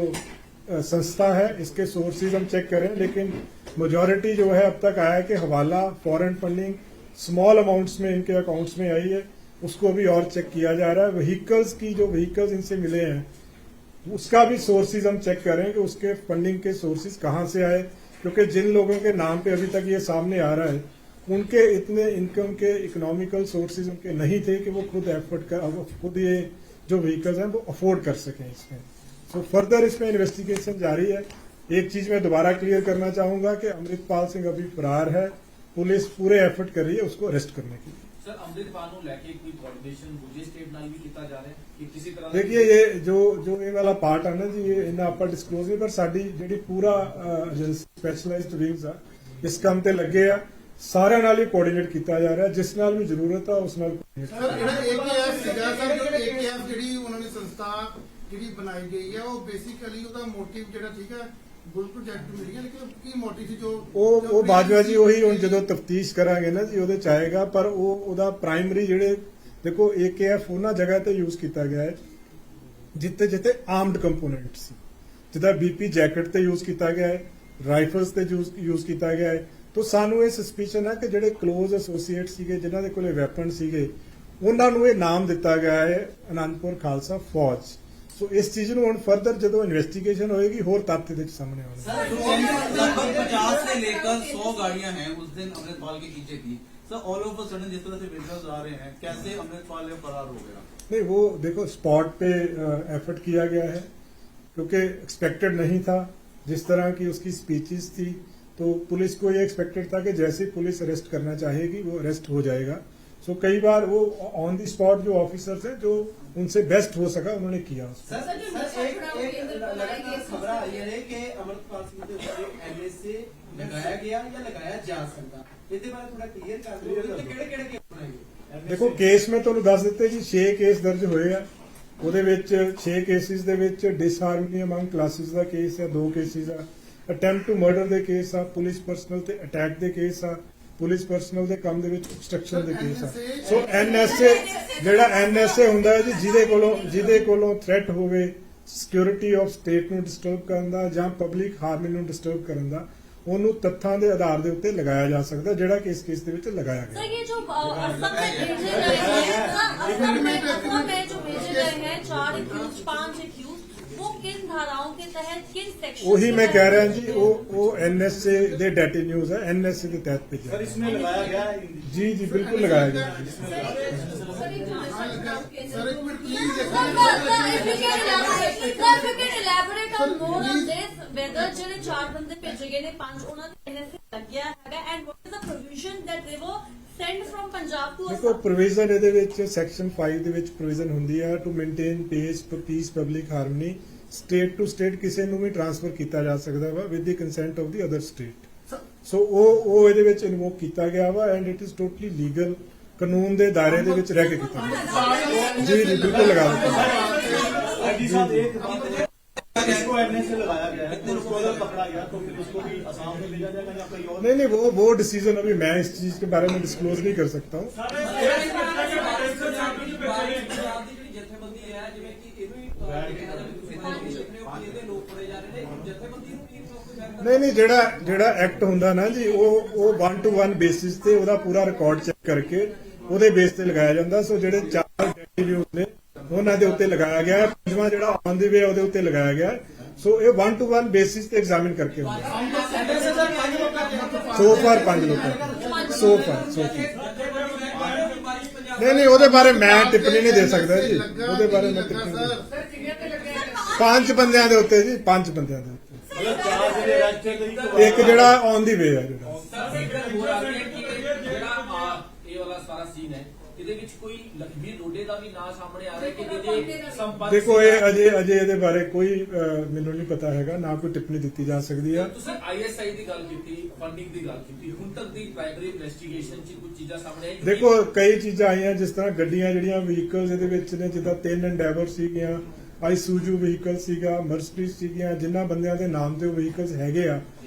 संस्था है, इसके सोर्सेज हम चेक करें, लेकिन मेजॉरिटी जो है अब तक आया है कि हवाला, फॉरेन फंडिंग स्मॉल अमाउंट्स में इनके अकाउंट्स में आई है, उसको भी और चेक किया जा रहा है। व्हीकल्स की जो व्हीकल्स इनसे मिले हैं उसका भी सोर्सेज हम चेक करें कि उसके फंडिंग के सोर्सेज कहाँ से आए, क्योंकि जिन लोगों के नाम पे अभी तक ये सामने आ रहा है उनके इतने इनकम के इकोनॉमिकल सोर्सेज उनके नहीं थे कि वो खुद एफर्ट कर, खुद ये जो व्हीकल्स हैं वो अफोर्ड कर सकें इसमें। सो फर्दर इसमें इन्वेस्टिगेशन जारी है। एक चीज मैं दोबारा क्लियर करना चाहूंगा कि अमृतपाल सिंह अभी फरार है, पुलिस पूरे एफर्ट कर रही है उसको अरेस्ट करने के लिए। सर अमृतपाल ਨੂੰ ਲੈ ਕੇ ਕੋਈ ਕੋਆਰਡੀਨੇਸ਼ਨ ਦੂਜੇ ਸਟੇਟ ਨਾਲ ਵੀ ਕੀਤਾ ਜਾ ਰਿਹਾ ਹੈ ਕਿ ਕਿਸੇ ਤਰ੍ਹਾਂ देखिए ये जो ये वाला पार्ट है ना जी, ये इन्ना ਆਪਾਂ डिस्क्लोज नहीं, पर साडी ਜਿਹੜੀ ਪੂਰਾ ਸਪੈਸ਼ਲਾਈਜ਼ਡ ਵਿੰਗਸ ਆ ਇਸ ਕੰਮ ਤੇ ਲੱਗੇ ਆ, ਸਾਰਿਆਂ ਨਾਲ ਹੀ ਕੋਆਰਡੀਨੇਟ ਕੀਤਾ ਜਾ ਰਿਹਾ, ਜਿਸ ਨਾਲ ਵੀ ਜ਼ਰੂਰਤ ਆ ਉਸ ਨਾਲ ਸਰ ਜਿਹੜਾ AKF ਸੀਗਾ ਸਰ, ਜੋ AKF ਜਿਹੜੀ ਉਹਨਾਂ ਨੇ ਸੰਸਥਾ ਜਿਹੜੀ ਬਣਾਈ ਗਈ ਹੈ, ਉਹ ਬੇਸਿਕਲੀ ਉਹਦਾ ਮੋਟਿਵ ਜਿਹੜਾ ਠੀਕ ਹੈ ਗੁੱਡ ਪ੍ਰੋਜੈਕਟ ਮਿਲ ਗਿਆ, ਲੇਕਿਨ ਕੀ ਮੋਟਿਵ ਸੀ ਜੋ ਉਹ ਬਾਜਵਾ ਜੀ ਉਹੀ ਹੁਣ ਜਦੋਂ ਤਫਤੀਸ਼ ਕਰਾਂਗੇ ਨਾ ਜੀ ਉਹਦੇ ਚ ਆਏਗਾ। ਪਰ ਉਹਦਾ ਪ੍ਰਾਇਮਰੀ ਜਿਹੜੇ ਦੇਖੋ AKF ਉਹਨਾਂ ਜਗ੍ਹਾ ਤੇ ਯੂਜ਼ ਕੀਤਾ ਗਿਆ ਹੈ ਜਿੱਥੇ ਜਿੱਥੇ ਆਰਮਡ ਕੰਪੋਨੈਂਟ ਸੀ, ਜਿੱਦਾਂ BP ਜੈਕਟ ਤੇ ਯੂਜ਼ ਕੀਤਾ ਗਿਆ ਹੈ, ਰਾਈਫਲਸ ਤੇ ਯੂਜ਼ ਕੀਤਾ ਗਿਆ ਹੈ। तो ਸਾਨੂੰ ਇਹ ਸਸਪੀਸ਼ਨ ਹੈ ਕਿ ਜਿਹੜੇ ਕਲੋਜ਼ ਐਸੋਸੀਏਟ ਸੀਗੇ, ਜਿਨ੍ਹਾਂ ਦੇ ਕੋਲੇ ਵੈਪਨ ਸੀਗੇ, ਉਹਨਾਂ ਨੂੰ ਇਹ ਨਾਮ ਦਿੱਤਾ ਗਿਆ ਹੈ ਅਨੰਦਪੁਰ ਖਾਲਸਾ ਫੌਜ। ਸੋ ਇਸ ਚੀਜ਼ ਨੂੰ ਹੁਣ ਫਰਦਰ ਜਦੋਂ ਇਨਵੈਸਟੀਗੇਸ਼ਨ होएगी ਹੋਰ तथ्य ਦੇ सामने आएंगे। लगभग 50 से लेकर 100 गाड़ियां हैं उस दिन अमृतपाल के पीछे की। Sir all of a sudden जिस तरह से विजुअल्स आ रहे हैं, कैसे अमृतपाल ये फरार हो गया? नहीं, वो देखो स्पॉट पे एफर्ट किया गया है, क्योंकि एक्सपेक्टेड नहीं था जिस तरह की उसकी स्पीचेस थी, तो पुलिस को ये एक्सपेक्टेड था कि जैसे ही पुलिस अरेस्ट करना चाहेगी वो अरेस्ट हो जाएगा। सो कई बार वो ऑन दी स्पॉट जो ऑफिसर्स हैं जो उनसे बेस्ट हो सका उन्होंने किया। खबर आ रही है कि अमृतपाल सिंह के ऊपर NSA लगाया गया या लगाया जा सकता, ਇਹਦੇ ਬਾਰੇ ਥੋੜਾ ਕਲੀਅਰ ਕਰ ਦਿਓ ਕਿ ਕਿਹੜੇ-ਕਿਹੜੇ ਕੇਸ ਬਣਾਏ। ਦੇਖੋ ਕੇਸ ਮੈਂ ਤੁਹਾਨੂੰ ਦੱਸ ਦਿੱਤੇ ਜੀ, 6 ਕੇਸ ਦਰਜ ਹੋਏ ਆ। ਉਹਦੇ ਵਿੱਚ 6 ਕੇਸਿਸ ਦੇ ਵਿੱਚ ਡਿਸਹਾਰਮਨੀ ਅਮੰਗ ਕਲਾਸਿਸ ਦਾ ਕੇਸ ਹੈ, 2 ਕੇਸਿਸ ਆ, ਅਟੈਂਪਟ ਟੂ ਮਰਡਰ ਦੇ ਕੇਸ ਆ, ਪੁਲਿਸ ਪਰਸਨਲ ਤੇ ਅਟੈਕ ਦੇ ਕੇਸ ਆ, ਪੁਲਿਸ ਪਰਸਨਲ ਦੇ ਕੰਮ ਦੇ ਵਿੱਚ obstruction ਦੇ ਕੇਸ ਆ। ਸੋ NSA ਜਿਹੜਾ NSA ਹੁੰਦਾ ਹੈ ਜੀ, ਜਿਹਦੇ ਕੋਲੋਂ ਥ੍ਰੈਟ ਹੋਵੇ, ਸਿਕਿਉਰਿਟੀ ਆਫ ਸਟੇਟ ਨੂੰ ਡਿਸਟਰਬ ਕਰਨ ਦਾ ਜਾਂ ਪਬਲਿਕ ਹਾਰਮਨੀ ਨੂੰ ਡਿਸਟਰਬ ਕਰਨ ਦਾ ਉਹਨੂੰ ਤੱਥਾਂ ਦੇ ਆਧਾਰ ਦੇ ਉੱਤੇ ਲਗਾਇਆ ਜਾ ਸਕਦਾ, ਜਿਹੜਾ ਕਿ ਇਸ ਕੇਸ ਦੇ ਵਿੱਚ ਲਗਾਇਆ ਗਿਆ। सर ये जो असम में भेजे गए हैं, असम में जो भेजे गए हैं 4 एक्यूज 5 एक्यूज, वो किन धाराओं के तहत किन सेक्शन? ਉਹੀ ਮੈਂ ਕਹਿ ਰਿਹਾ ਜੀ, ਉਹ ਐਨਐसए ਦੇ ਡੈਟੇ ਨਿਊਜ਼ ਹੈ, ਐਨਐसए ਦੇ ਤਹਿਤ ਭੇਜਿਆ सर इसमें लगाया गया है ਜੀ ਜੀ ਬਿਲकुल लगाया गया जी। सर एक minute please If you can elaborate on more on this, whether ਜਿਹੜੇ 4 ਬੰਦੇ ਭੇਜੇ ਗਏ ਨੇ 5 ਉਹਨਾਂ ਦੇ NSA ਲੱਗਿਆ ਹੈਗਾ, and what is the provision that they were sent from Punjab to ਦੇਖੋ Assam? ਪ੍ਰੋਵੀਜ਼ਨ ਇਹਦੇ ਵਿੱਚ ਸੈਕਸ਼ਨ 5 ਦੇ ਵਿੱਚ ਪ੍ਰੋਵੀਜ਼ਨ ਹੁੰਦੀ ਹੈ to maintain peace public harmony, state to state ਕਿਸੇ ਨੂੰ ਵੀ ਟ੍ਰਾਂਸਫਰ ਕੀਤਾ ਜਾ ਸਕਦਾ ਵਾ with the consent of the other state. So ਉਹ ਇਹਦੇ ਵਿੱਚ ਇਨਵੋਕ ਕੀਤਾ ਗਿਆ ਵਾ and it is totally legal, ਕਾਨੂੰਨ ਦੇ ਦਾਇਰੇ ਦੇ ਵਿੱਚ ਰਹਿ ਕੇ ਕੀਤਾ ਗਿਆ। ਜੀ ਜੀ ਬਿਲकुल लगा ਦਿੱਤਾ। जी साहब एक इसको एनएसए लगाया गया है, उसको अगर पकड़ा गया तो फिर उसको भी असम में भेजा जाएगा या कहीं और? नहीं वो डिसीजन अभी मैं इस चीज के बारे में डिस्क्लोज नहीं कर सकता हूँ। ਜਥੇਬੰਦੀ ਹੈ ਜਿਵੇਂ ਕਿ ਇਹਨੂੰ ਹੀ ਕਿਹਾ ਜਾਵੇ, ਤੁਸੀਂ ਪਾਣੀ ਜਿਤਨੇ ਉਹ ਇਹਦੇ ਲੋਕ ਪੜੇ ਜਾ ਰਹੇ ਨੇ, ਜਥੇਬੰਦੀ ਨੂੰ ਕੀ ਨਹੀਂ ਜਿਹੜਾ ਐਕਟ ਹੁੰਦਾ ਨਾ ਜੀ, ਉਹ 1 to 1 ਬੇਸਿਸ ਤੇ ਉਹਦਾ ਪੂਰਾ ਰਿਕਾਰਡ ਚੈੱਕ ਕਰਕੇ ਉਹਦੇ ਬੇਸ ਤੇ ਲਗਾਇਆ ਜਾਂਦਾ। ਸੋ ਜਿਹੜੇ 4 ਡੈਟੀਵਿਊਜ਼ ਨੇ ਉਹਨਾਂ ਦੇ ਉੱਤੇ ਲਗਾਇਆ ਗਿਆ, ਪੰਜਵਾਂ ਜਿਹੜਾ ਆਨ ਦੀ ਵੇ ਉਹਦੇ ਉੱਤੇ ਲਗਾਇਆ ਗਿਆ। ਸੋ ਇਹ 1 to 1 ਬੇਸਿਸ ਤੇ ਐਗਜ਼ਾਮਿਨ ਕਰਕੇ ਹੁੰਦਾ। ਸੋ ਫਾਰ 5 ਲੋਕਾਂ ਸੋ ਫਾਰ ਨਹੀਂ ਉਹਦੇ ਬਾਰੇ ਮੈਂ ਟਿੱਪਣੀ ਨਹੀਂ ਦੇ ਸਕਦਾ ਜੀ, ਉਹਦੇ ਬਾਰੇ ਮੈਂ ਟਿੱਪਣੀ ਨਹੀਂ। 5 ਬੰਦਿਆਂ ਦੇ ਉੱਤੇ ਜੀ, 5 ਬੰਦਿਆਂ ਦੇ ਉੱਤੇ, मतलब 4 जिले अरेस्ट थे तो इनको ਇੱਕ ਜਿਹੜਾ ਔਨ ਦੀ ਵੇ ਹੈ ਜਿਹੜਾ। ਇਹ ਵਾਲਾ ਸਾਰਾ ਸੀਨ ਹੈ, ਇਹਦੇ ਵਿੱਚ ਕੋਈ ਲਖਵੀਰ ਲੋਡੇ ਦਾ ਵੀ ਨਾਂ ਸਾਹਮਣੇ ਆ ਰਿਹਾ ਕਿ ਜਿਹਦੇ ਸੰਪਰਕ ਦੇਖੋ ਇਹ ਅਜੇ ਇਹਦੇ ਬਾਰੇ ਕੋਈ ਮੈਨੂੰ ਨਹੀਂ ਪਤਾ ਹੈਗਾ, ਨਾ ਕੋਈ ਟਿੱਪਣੀ ਦਿੱਤੀ ਜਾ ਸਕਦੀ ਆ। ਤੁਸੀਂ ISI ਦੀ ਗੱਲ ਕੀਤੀ, ਫੰਡਿੰਗ ਦੀ ਗੱਲ ਕੀਤੀ, ਹੁਣ ਤੱਕ ਦੀ ਪ੍ਰਾਇਮਰੀ ਇਨਵੈਸਟੀਗੇਸ਼ਨ 'ਚ ਕੁਝ ਚੀਜ਼ਾਂ ਸਾਹਮਣੇ ਆਈ? ਦੇਖੋ ਕਈ ਚੀਜ਼ਾਂ ਆਈਆਂ, ਜਿਸ ਤਰ੍ਹਾਂ ਗੱਡੀਆਂ ਜਿਹੜੀਆਂ ਵਹੀਕਲਸ ਇਹਦੇ ਵਿੱਚ ਨੇ, ਜਿੱਦਾਂ 3 ਐਂਡੇਵਰ ਸੀਗੀਆਂ, ਆਈਸੂਜੂ ਵਹੀਕਲ ਸੀਗਾ, ਮਰਸਡੀਜ਼ ਸੀਗੀਆਂ, ਜਿਨ੍ਹਾਂ ਬੰਦਿਆਂ ਦੇ ਨਾਮ ਤੇ ਉਹ ਵਹੀਕਲਸ ਹੈਗੇ ਆ,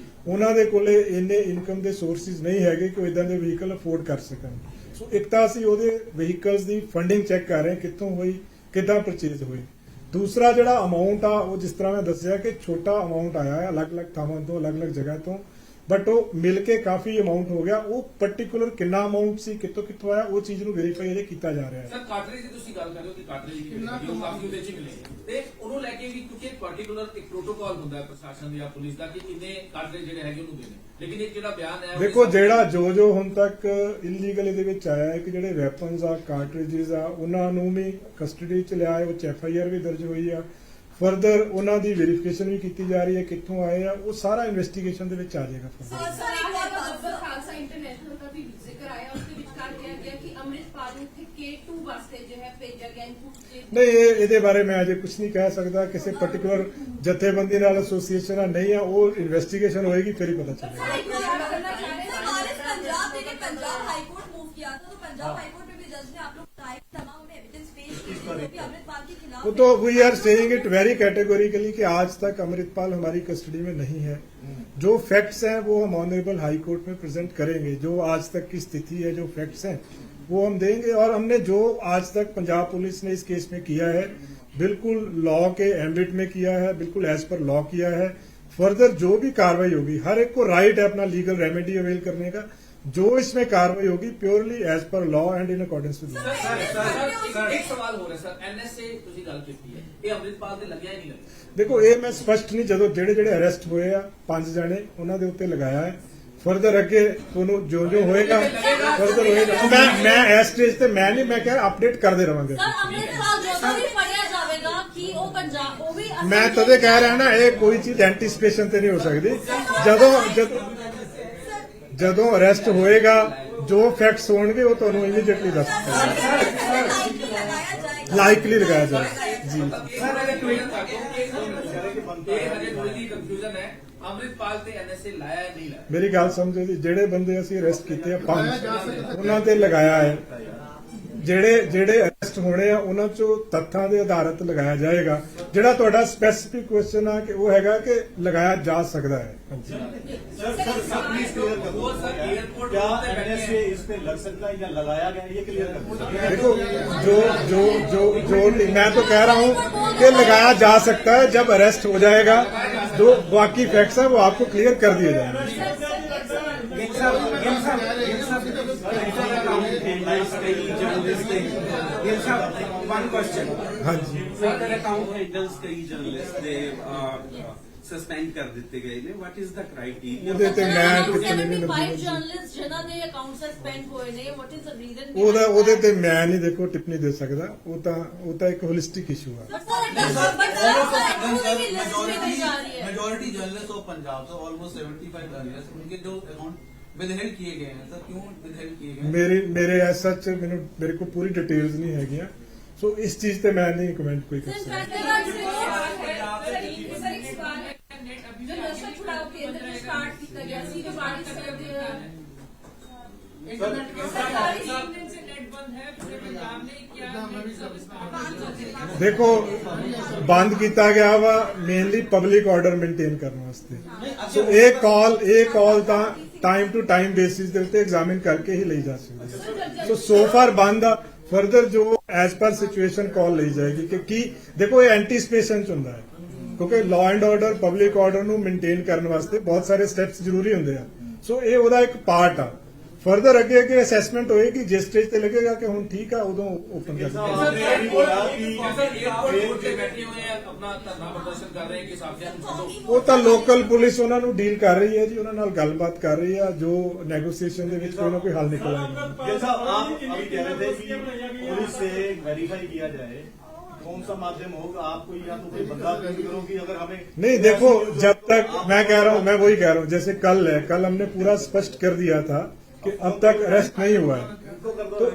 ਉਹਨਾਂ ਦੇ ਕੋਲੇ ਇੰਨੇ ਇਨਕਮ ਦੇ ਸੋਰਸਿਸ ਨਹੀਂ ਹੈਗੇ ਕਿ ਉਹ ਇਦਾਂ ਦੇ ਵਹੀਕਲ ਅਫੋਰਡ ਕਰ ਸਕਣ। ਸੋ ਇੱਕ ਤਾਂ ਅਸੀਂ ਉਹਦੇ ਵਹੀਕਲਸ ਦੀ ਫੰਡਿੰਗ ਚੈੱਕ ਕਰ ਰਹੇ ਕਿੱਥੋਂ ਹੋਈ, ਕਿੱਦਾਂ ਪਰਚੇਜ਼ ਹੋਈ। ਦੂਸਰਾ ਜਿਹੜਾ ਅਮਾਉਂਟ ਆ, ਉਹ ਜਿਸ ਤਰ੍ਹਾਂ ਮੈਂ ਦੱਸਿਆ ਕਿ ਛੋਟਾ ਅਮਾਉਂਟ ਆਇਆ ਹੈ ਅਲੱਗ-ਅਲੱਗ ਥਾਵਾਂ ਤੋਂ, ਅਲੱਗ-ਅਲੱਗ ਜਗ੍ਹਾ ਤੋਂ, ਬਟ ਉਹ ਮਿਲ ਕੇ ਕਾਫੀ ਅਮਾਉਂਟ ਹੋ ਗਿਆ। ਉਹ ਪਾਰਟਿਕੂਲਰ ਕਿੰਨਾ ਅਮਾਉਂਟ ਸੀ, ਕਿੱਥੋਂ ਆਇਆ, ਉਹ ਚੀਜ਼ ਨੂੰ ਵੈਰੀਫਾਈ ਅਜੇ ਕੀਤਾ ਜਾ ਰਿਹਾ ਹੈ। ਸਰ ਕਾਟਰੇਜ ਦੀ ਤੁਸੀਂ ਗੱਲ ਕਰ ਰਹੇ ਹੋ ਕਿ ਕਾਟਰੇਜ ਦੀ ਵੀਡੀਓ ਕਾਫੀ ਉਹਦੇ 'ਚ ਮਿਲੇ, ਤੇ ਉਹਨੂੰ ਲੈ ਕੇ ਵੀ ਕਿਉਂਕਿ ਪਾਰਟਿਕੂਲਰ ਇੱਕ ਪ੍ਰੋਟੋਕਾਲ ਹੁੰਦਾ ਹੈ ਪ੍ਰਸ਼ਾਸਨ ਜਾਂ ਪੁਲਿਸ ਦਾ ਕਿ ਇੰਨੇ ਕਾਟਰੇਜ ਜਿਹੜੇ ਹੈਗੇ ਉਹਨੂੰ ਦੇਣੇ, ਲੇਕਿਨ ਇੱਕ ਜਿਹੜਾ ਬਿਆਨ ਹੈ ਦੇਖੋ ਜਿਹੜਾ ਜੋ ਹੁਣ ਤੱਕ ਇਲੀਗਲ ਇਹਦੇ ਵਿੱਚ ਆਇਆ ਹੈ ਕਿ ਜਿਹੜੇ ਵੈਪਨਸ ਆ, ਕਾਰਟ੍ਰਿਜਸ ਆ, ਉਹਨਾਂ ਨੂੰ ਵੀ ਕਸਟਡੀ 'ਚ ਲਿਆ ਹੈ, ਉਹ 'ਚ FIR ਵੀ ਦਰਜ ਹੋਈ ਆ। ਫਰਦਰ ਉਹਨਾਂ ਦੀ ਵੈਰੀਫਿਕੇਸ਼ਨ ਵੀ ਕੀਤੀ ਜਾ ਰਹੀ ਹੈ ਕਿੱਥੋਂ ਆਏ ਆ, ਉਹ ਸਾਰਾ ਇਨਵੈਸਟੀਗੇਸ਼ਨ ਦੇ ਵਿੱਚ ਆ ਜਾਏਗਾ। ਸਰ ਇੱਕ ਵਾਰ ਅਫਜ਼ਲ ਖਾਲਸਾ ਇੰਟਰਨੈਸ਼ਨਲ ਦਾ ਵੀ ਜ਼ਿਕਰ ਆਇਆ, ਉਸ ਦੇ ਵਿੱਚ ਕਰ ਕਿਹਾ ਗਿਆ ਕਿ ਅੰਮ੍ਰਿਤਪਾਲ ਨੂੰ K2 ਵਾਸਤੇ ਜੋ ਹੈ ਭੇਜਿਆ ਗਿਆ ਇਨਪੁਟ। ਨਹੀਂ ਇਹਦੇ ਬਾਰੇ ਮੈਂ ਅਜੇ ਕੁਝ ਨਹੀਂ ਕਹਿ ਸਕਦਾ, ਕਿਸੇ ਪਾਰਟਿਕੂਲਰ ਜਥੇਬੰਦੀ ਨਾਲ ਐਸੋਸੀਏਸ਼ਨ ਆ ਨਹੀਂ ਆ, ਉਹ ਇਨਵੈਸਟੀਗੇਸ਼ਨ होएगी फिर ही पता चलेगा। पंजाब हाईकोर्ट मूव किया था, तो पंजाब हाईकोर्ट में भी जज ने आप लोग बताया कि तमाम उन्हें एविडेंस पेश किए जो भी अमृतपाल के खिलाफ। वो तो we are saying it very categorically कि आज तक अमृतपाल हमारी कस्टडी में नहीं है। जो फैक्ट्स हैं वो हम ऑनरेबल हाई कोर्ट में प्रेजेंट करेंगे, जो आज तक की स्थिति है, जो फैक्ट्स हैं वो हम देंगे। और हमने जो आज तक पंजाब पुलिस ने इस केस में किया है बिल्कुल लॉ के एम्बिट में किया है, बिल्कुल एज पर लॉ किया है। फर्दर जो भी कार्रवाई होगी, हर एक को राइट है अपना लीगल रेमेडी अवेल करने का, जो इसमें कार्रवाई होगी purely as per law and in accordance with law. एक सवाल हो रहा है सर, NSA ਤੁਸੀਂ ਗੱਲ ਕੀਤੀ ਹੈ, ਇਹ ਅੰਮ੍ਰਿਤਪਾਲ ਦੇ ਲੱਗਿਆ ਹੀ ਨਹੀਂ ਲੱਗਿਆ? ਦੇਖੋ ਇਹ ਮੈਂ ਸਪਸ਼ਟ ਨਹੀਂ, ਜਦੋਂ ਜਿਹੜੇ ਅਰੈਸਟ ਹੋਏ ਆ 5 ਜਣੇ ਉਹਨਾਂ ਦੇ ਉੱਤੇ ਲਗਾਇਆ ਹੈ। ਫਰਦਰ ਅੱਗੇ ਤੁਹਾਨੂੰ ਜੋ ਹੋਏਗਾ ਫਰਦਰ ਹੋਏਗਾ। ਮੈਂ ਇਸ ਸਟੇਜ ਤੇ ਮੈਂ ਨਹੀਂ, ਮੈਂ ਕਿਹਾ ਅਪਡੇਟ ਕਰਦੇ ਰਵਾਂਗੇ। ਸਰ ਅੰਮ੍ਰਿਤਪਾਲ ਜਦੋਂ ਵੀ ਫੜਿਆ ਜਾਵੇਗਾ ਕਿ ਉਹ ਪੰਜਾਬ ਉਹ ਵੀ ਮੈਂ ਤਦੇ ਕਹਿ ਰਿਹਾ ਨਾ, ਇਹ ਕੋਈ ਚੀਜ਼ ਐਂਟੀਸਪੇਸ਼ਨ ਤੇ ਨਹੀਂ ਹੋ ਸਕਦੀ। ਜਦੋਂ ਅਰੈਸਟ ਹੋਏਗਾ ਜੋ ਫੈਕਟਸ ਹੋਣਗੇ ਉਹ ਤੁਹਾਨੂੰ ਇਮੀਡੀਏਟਲੀ ਦੱਸ ਲਾਈਕਲੀ ਲਗਾਇਆ ਜਾਏਗਾ ਜੀ। ਅੰਮ੍ਰਿਤਪਾਲ ਤੇ NSA ਲਾਇਆ ਨਹੀਂ ਲਾਇਆ? ਮੇਰੀ ਗੱਲ ਸਮਝੋ ਜੀ, ਜਿਹੜੇ ਬੰਦੇ ਅਸੀਂ ਅਰੈਸਟ ਕੀਤੇ ਆ 5 ਉਹਨਾਂ ਤੇ ਲਗਾਇਆ ਹੈ, ਜਿਹੜੇ ਅਰੈਸਟ ਹੋਣੇ ਆ ਉਹਨਾਂ ਚੋਂ ਤੱਥਾਂ ਦੇ ਆਧਾਰਿਤ ਲਗਾਇਆ ਜਾਏਗਾ। ਜਿਹੜਾ ਤੁਹਾਡਾ ਸਪੈਸੀਫਿਕ ਕੁਐਸਚਨ ਆ ਕਿ ਉਹ ਹੈਗਾ ਕਿ ਲਗਾਇਆ ਜਾ ਸਕਦਾ ਹੈ। ਹਾਂਜੀ वो सर एयरपोर्ट क्या पे बैठे NSA हैं। इस पे लग सकता है या लगाया गया है, ये क्लियर कर देखो जो मैं तो कह रहा हूं कि लगाया जा सकता है। जब अरेस्ट हो जाएगा जो बाकी फैक्ट्स हैं वो आपको क्लियर कर दिए जाएंगे। One question. हाँ जी Certain account handles कई journalists they suspend ਕਰ ਦਿੱਤੇ ਗਏ ਨੇ. What is the criteria? ਉਹਦੇ ਤੇ ਮੈਂ ਟਿੱਪਣੀ ਨਹੀਂ 75 ਲੱਗੀ। ਜਰਨਲਿਸਟ ਜਿਨ੍ਹਾਂ ਦੇ ਅਕਾਊਂਟ ਸਸਪੈਂਡ ਹੋਏ ਨੇ ਵਾਟ ਇਜ਼ ਦ ਰੀਜ਼ਨ ਉਹਦੇ ਤੇ ਮੈਂ ਨਹੀਂ ਦੇਖੋ ਟਿੱਪਣੀ ਦੇ ਸਕਦਾ। ਉਹ ਤਾਂ ਇੱਕ ਹੋਲਿਸਟਿਕ ਇਸ਼ੂ ਹੈ। मेजोरिटी जर्नलिस्ट ऑफ पंजाब से ऑलमोस्ट 75 जर्नलिस्ट उनके जो अकाउंट विदहेल्ड किए गए हैं सर, क्यों विदहेल्ड किए गए? ਮੇਰੇ ਐਸਾ ਚ ਮੇਰੇ ਕੋਲ ਪੂਰੀ ਡਿਟੇਲਸ ਨਹੀਂ ਹੈਗੀਆਂ, ਸੋ ਇਸ ਚੀਜ਼ ਤੇ ਮੈਂ ਨਹੀਂ ਕਮੈਂਟ ਕੋਈ ਕਰ ਸਕਦਾ। जो नशा छुड़ाओ केंद्र में स्टार्ट किया गया सी जो बाड़ी से ਦੇਖੋ ਬੰਦ ਕੀਤਾ ਗਿਆ ਵਾ ਮੇਨਲੀ ਪਬਲਿਕ ਆਰਡਰ ਮੇਨਟੇਨ ਕਰਨ ਵਾਸਤੇ। ਸੋ ਇਹ ਕਾਲ ਤਾਂ ਟਾਈਮ ਟੂ ਟਾਈਮ ਬੇਸਿਸ ਦੇ ਉੱਤੇ ਐਗਜ਼ਾਮਿਨ ਕਰਕੇ ਹੀ ਲਈ ਜਾ ਸਕਦੀ ਹੈ। ਸੋ ਫਾਰ ਬੰਦ ਆ ਫਰਦਰ ਜੋ ਐਜ਼ ਪਰ ਸਿਚੁਏਸ਼ਨ ਕਾਲ ਲਈ ਜਾਏਗੀ ਕਿ ਕੀ ਦੇਖੋ ਇਹ ਐਂਟੀਸਪੇਸ਼ਨ ਚ ਹੁੰਦਾ ਹੈ ਕਿਉਂਕਿ law and order public order ਨੂੰ ਮੇਨਟੇਨ ਕਰਨ ਵਾਸਤੇ ਬਹੁਤ ਸਾਰੇ ਸਟੈਪਸ ਜ਼ਰੂਰੀ ਹੁੰਦੇ ਆ। ਸੋ ਇਹ ਉਹਦਾ ਇੱਕ ਪਾਰਟ ਆ। ਫਰਦਰ ਅੱਗੇ ਅਸੈਸਮੈਂਟ ਹੋਏਗੀ ਜਿਸ ਸਟੇਜ ਤੇ ਲੱਗੇਗਾ ਕਿ ਹੁਣ ਠੀਕ ਆ ਉਦੋਂ ਓਪਨ ਕਰ ਦਿੰਦੇ। एयरपोर्ट पे बैठे हुए हैं अपना धरना प्रदर्शन कर रहे हैं कि साहब ਉਹ ਤਾਂ ਲੋਕਲ ਪੁਲਿਸ ਉਹਨਾਂ ਨੂੰ ਡੀਲ ਕਰ ਰਹੀ ਹੈ ਜੀ, ਉਹਨਾਂ ਨਾਲ ਗੱਲਬਾਤ ਕਰ ਰਹੀ ਆ। ਜੋ ਨੈਗੋਸੀਏਸ਼ਨ ਦੇ ਵਿੱਚ ਕੋਈ ਨਾ ਕੋਈ ਹੱਲ ਨਿਕਲ ਆਏਗਾ। जैसा आप अभी कह रहे थे कि पुलिस से वेरीफाई किया जाए, कौन सा माध्यम होगा? आप कोई या तो कोई बंदा करो कि अगर हमें नहीं देखो जब तक मैं कह रहा हूँ, मैं वही कह रहा हूँ जैसे कल है, कल हमने पूरा स्पष्ट कर दिया था कि अब तक अरेस्ट नहीं हुआ है। तो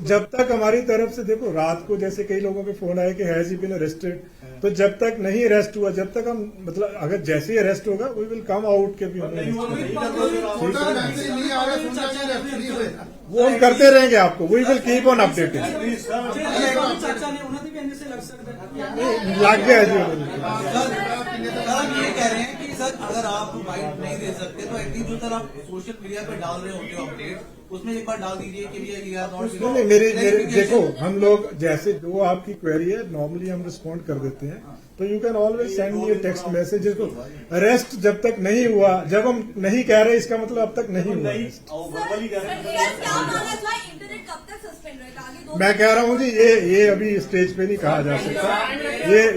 जब तक हमारी तरफ से देखो रात को जैसे कई लोगों के फोन आए कि हैज ही बीन अरेस्टेड, तो जब तक नहीं अरेस्ट हुआ, जब तक हम मतलब अगर जैसे ही अरेस्ट होगा वी विल कम आउट के भी हमें वो हम करते रहेंगे आपको। We will keep on updating. ਚਾਚਾ ਨੇ ਉਹਨਾਂ ਦੇ ਵੀ NSA ਲੱਗ ਸਕਦਾ लग गया जी सर हम ये कह रहे हैं कि सर अगर आप बाइट नहीं दे सकते तो एटलीस्ट जो सर आप सोशल मीडिया पे डाल रहे होते हो अपडेट उसमें एक बार डाल दीजिए कि भैया ये नॉट नहीं मेरे देखो हम लोग जैसे जो आपकी क्वेरी है नॉर्मली हम रिस्पॉन्ड कर देते हैं, तो you can always send me text message. Arrest जब तक नहीं हुआ, जब हम नहीं कह रहे इसका मतलब अब तक नहीं हुआ। मैं कह रहा हूँ जी ये अभी स्टेज पे नहीं कहा जा सकता।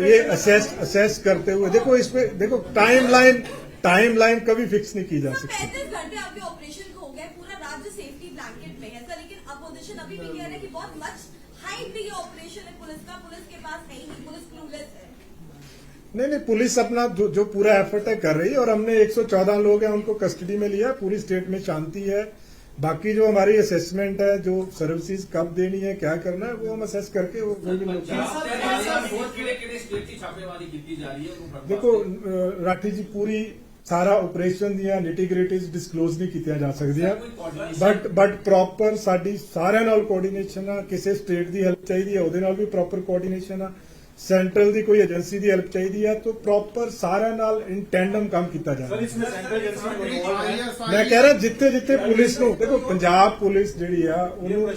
ये असेस करते हुए देखो इस पे देखो टाइमलाइन कभी फिक्स नहीं की जा सकती। 35 घंटे आपके ऑपरेशन को हो गए, पूरा राज्य सेफ्टी ब्लैंकेट में है सर, लेकिन अपोजिशन अभी भी कह रहे हैं कि बहुत मच हाइप भी ये ऑपरेशन है पुलिस का, पुलिस के पास है ही नहीं, पुलिस क्लूलेस है। नहीं पुलिस अपना जो पूरा एफर्ट है कर रही है, और हमने 114 लोग हैं उनको कस्टडी में लिया। पूरी स्टेट में शांति है। बाकी जो हमारी असेसमेंट है, जो सर्विसेज कब देनी है, क्या करना है, वो हम असेस करके वो छापेमारी की जा रही है। देखो राठी जी पूरी सारा ऑपरेशन ਦੀਆਂ ਨਿਟੀਗ੍ਰਿਟੀਜ਼ ਡਿਸਕਲੋਜ਼ ਨਹੀਂ ਕੀਤੀਆਂ ਜਾ ਸਕਦੀਆਂ, ਬਟ ਪ੍ਰੋਪਰ ਸਾਡੀ ਸਾਰਿਆਂ ਨਾਲ ਕੋਆਰਡੀਨੇਸ਼ਨ ਆ। ਕਿਸੇ ਸਟੇਟ ਦੀ ਹੈਲਪ ਚਾਹੀਦੀ ਹੈ ਉਹਦੇ ਨਾਲ ਵੀ ਪ੍ਰੋਪਰ ਕੋਆਰਡੀਨੇਸ਼ਨ ਆ। ਸੈਂਟਰਲ ਦੀ ਕੋਈ ਏਜੰਸੀ ਦੀ ਹੈਲਪ ਚਾਹੀਦੀ ਹੈ ਤਾਂ ਪ੍ਰੋਪਰ ਸਾਰਿਆਂ ਨਾਲ ਇਨ ਟੈਂਡਮ ਕੰਮ ਕੀਤਾ ਜਾਵੇ। ਮੈਂ ਕਹਿ ਰਿਹਾ ਜਿੱਥੇ ਪੁਲਿਸ ਨੂੰ ਦੇਖੋ, ਪੰਜਾਬ ਪੁਲਿਸ ਜਿਹੜੀ ਆ ਉਹਨੂੰ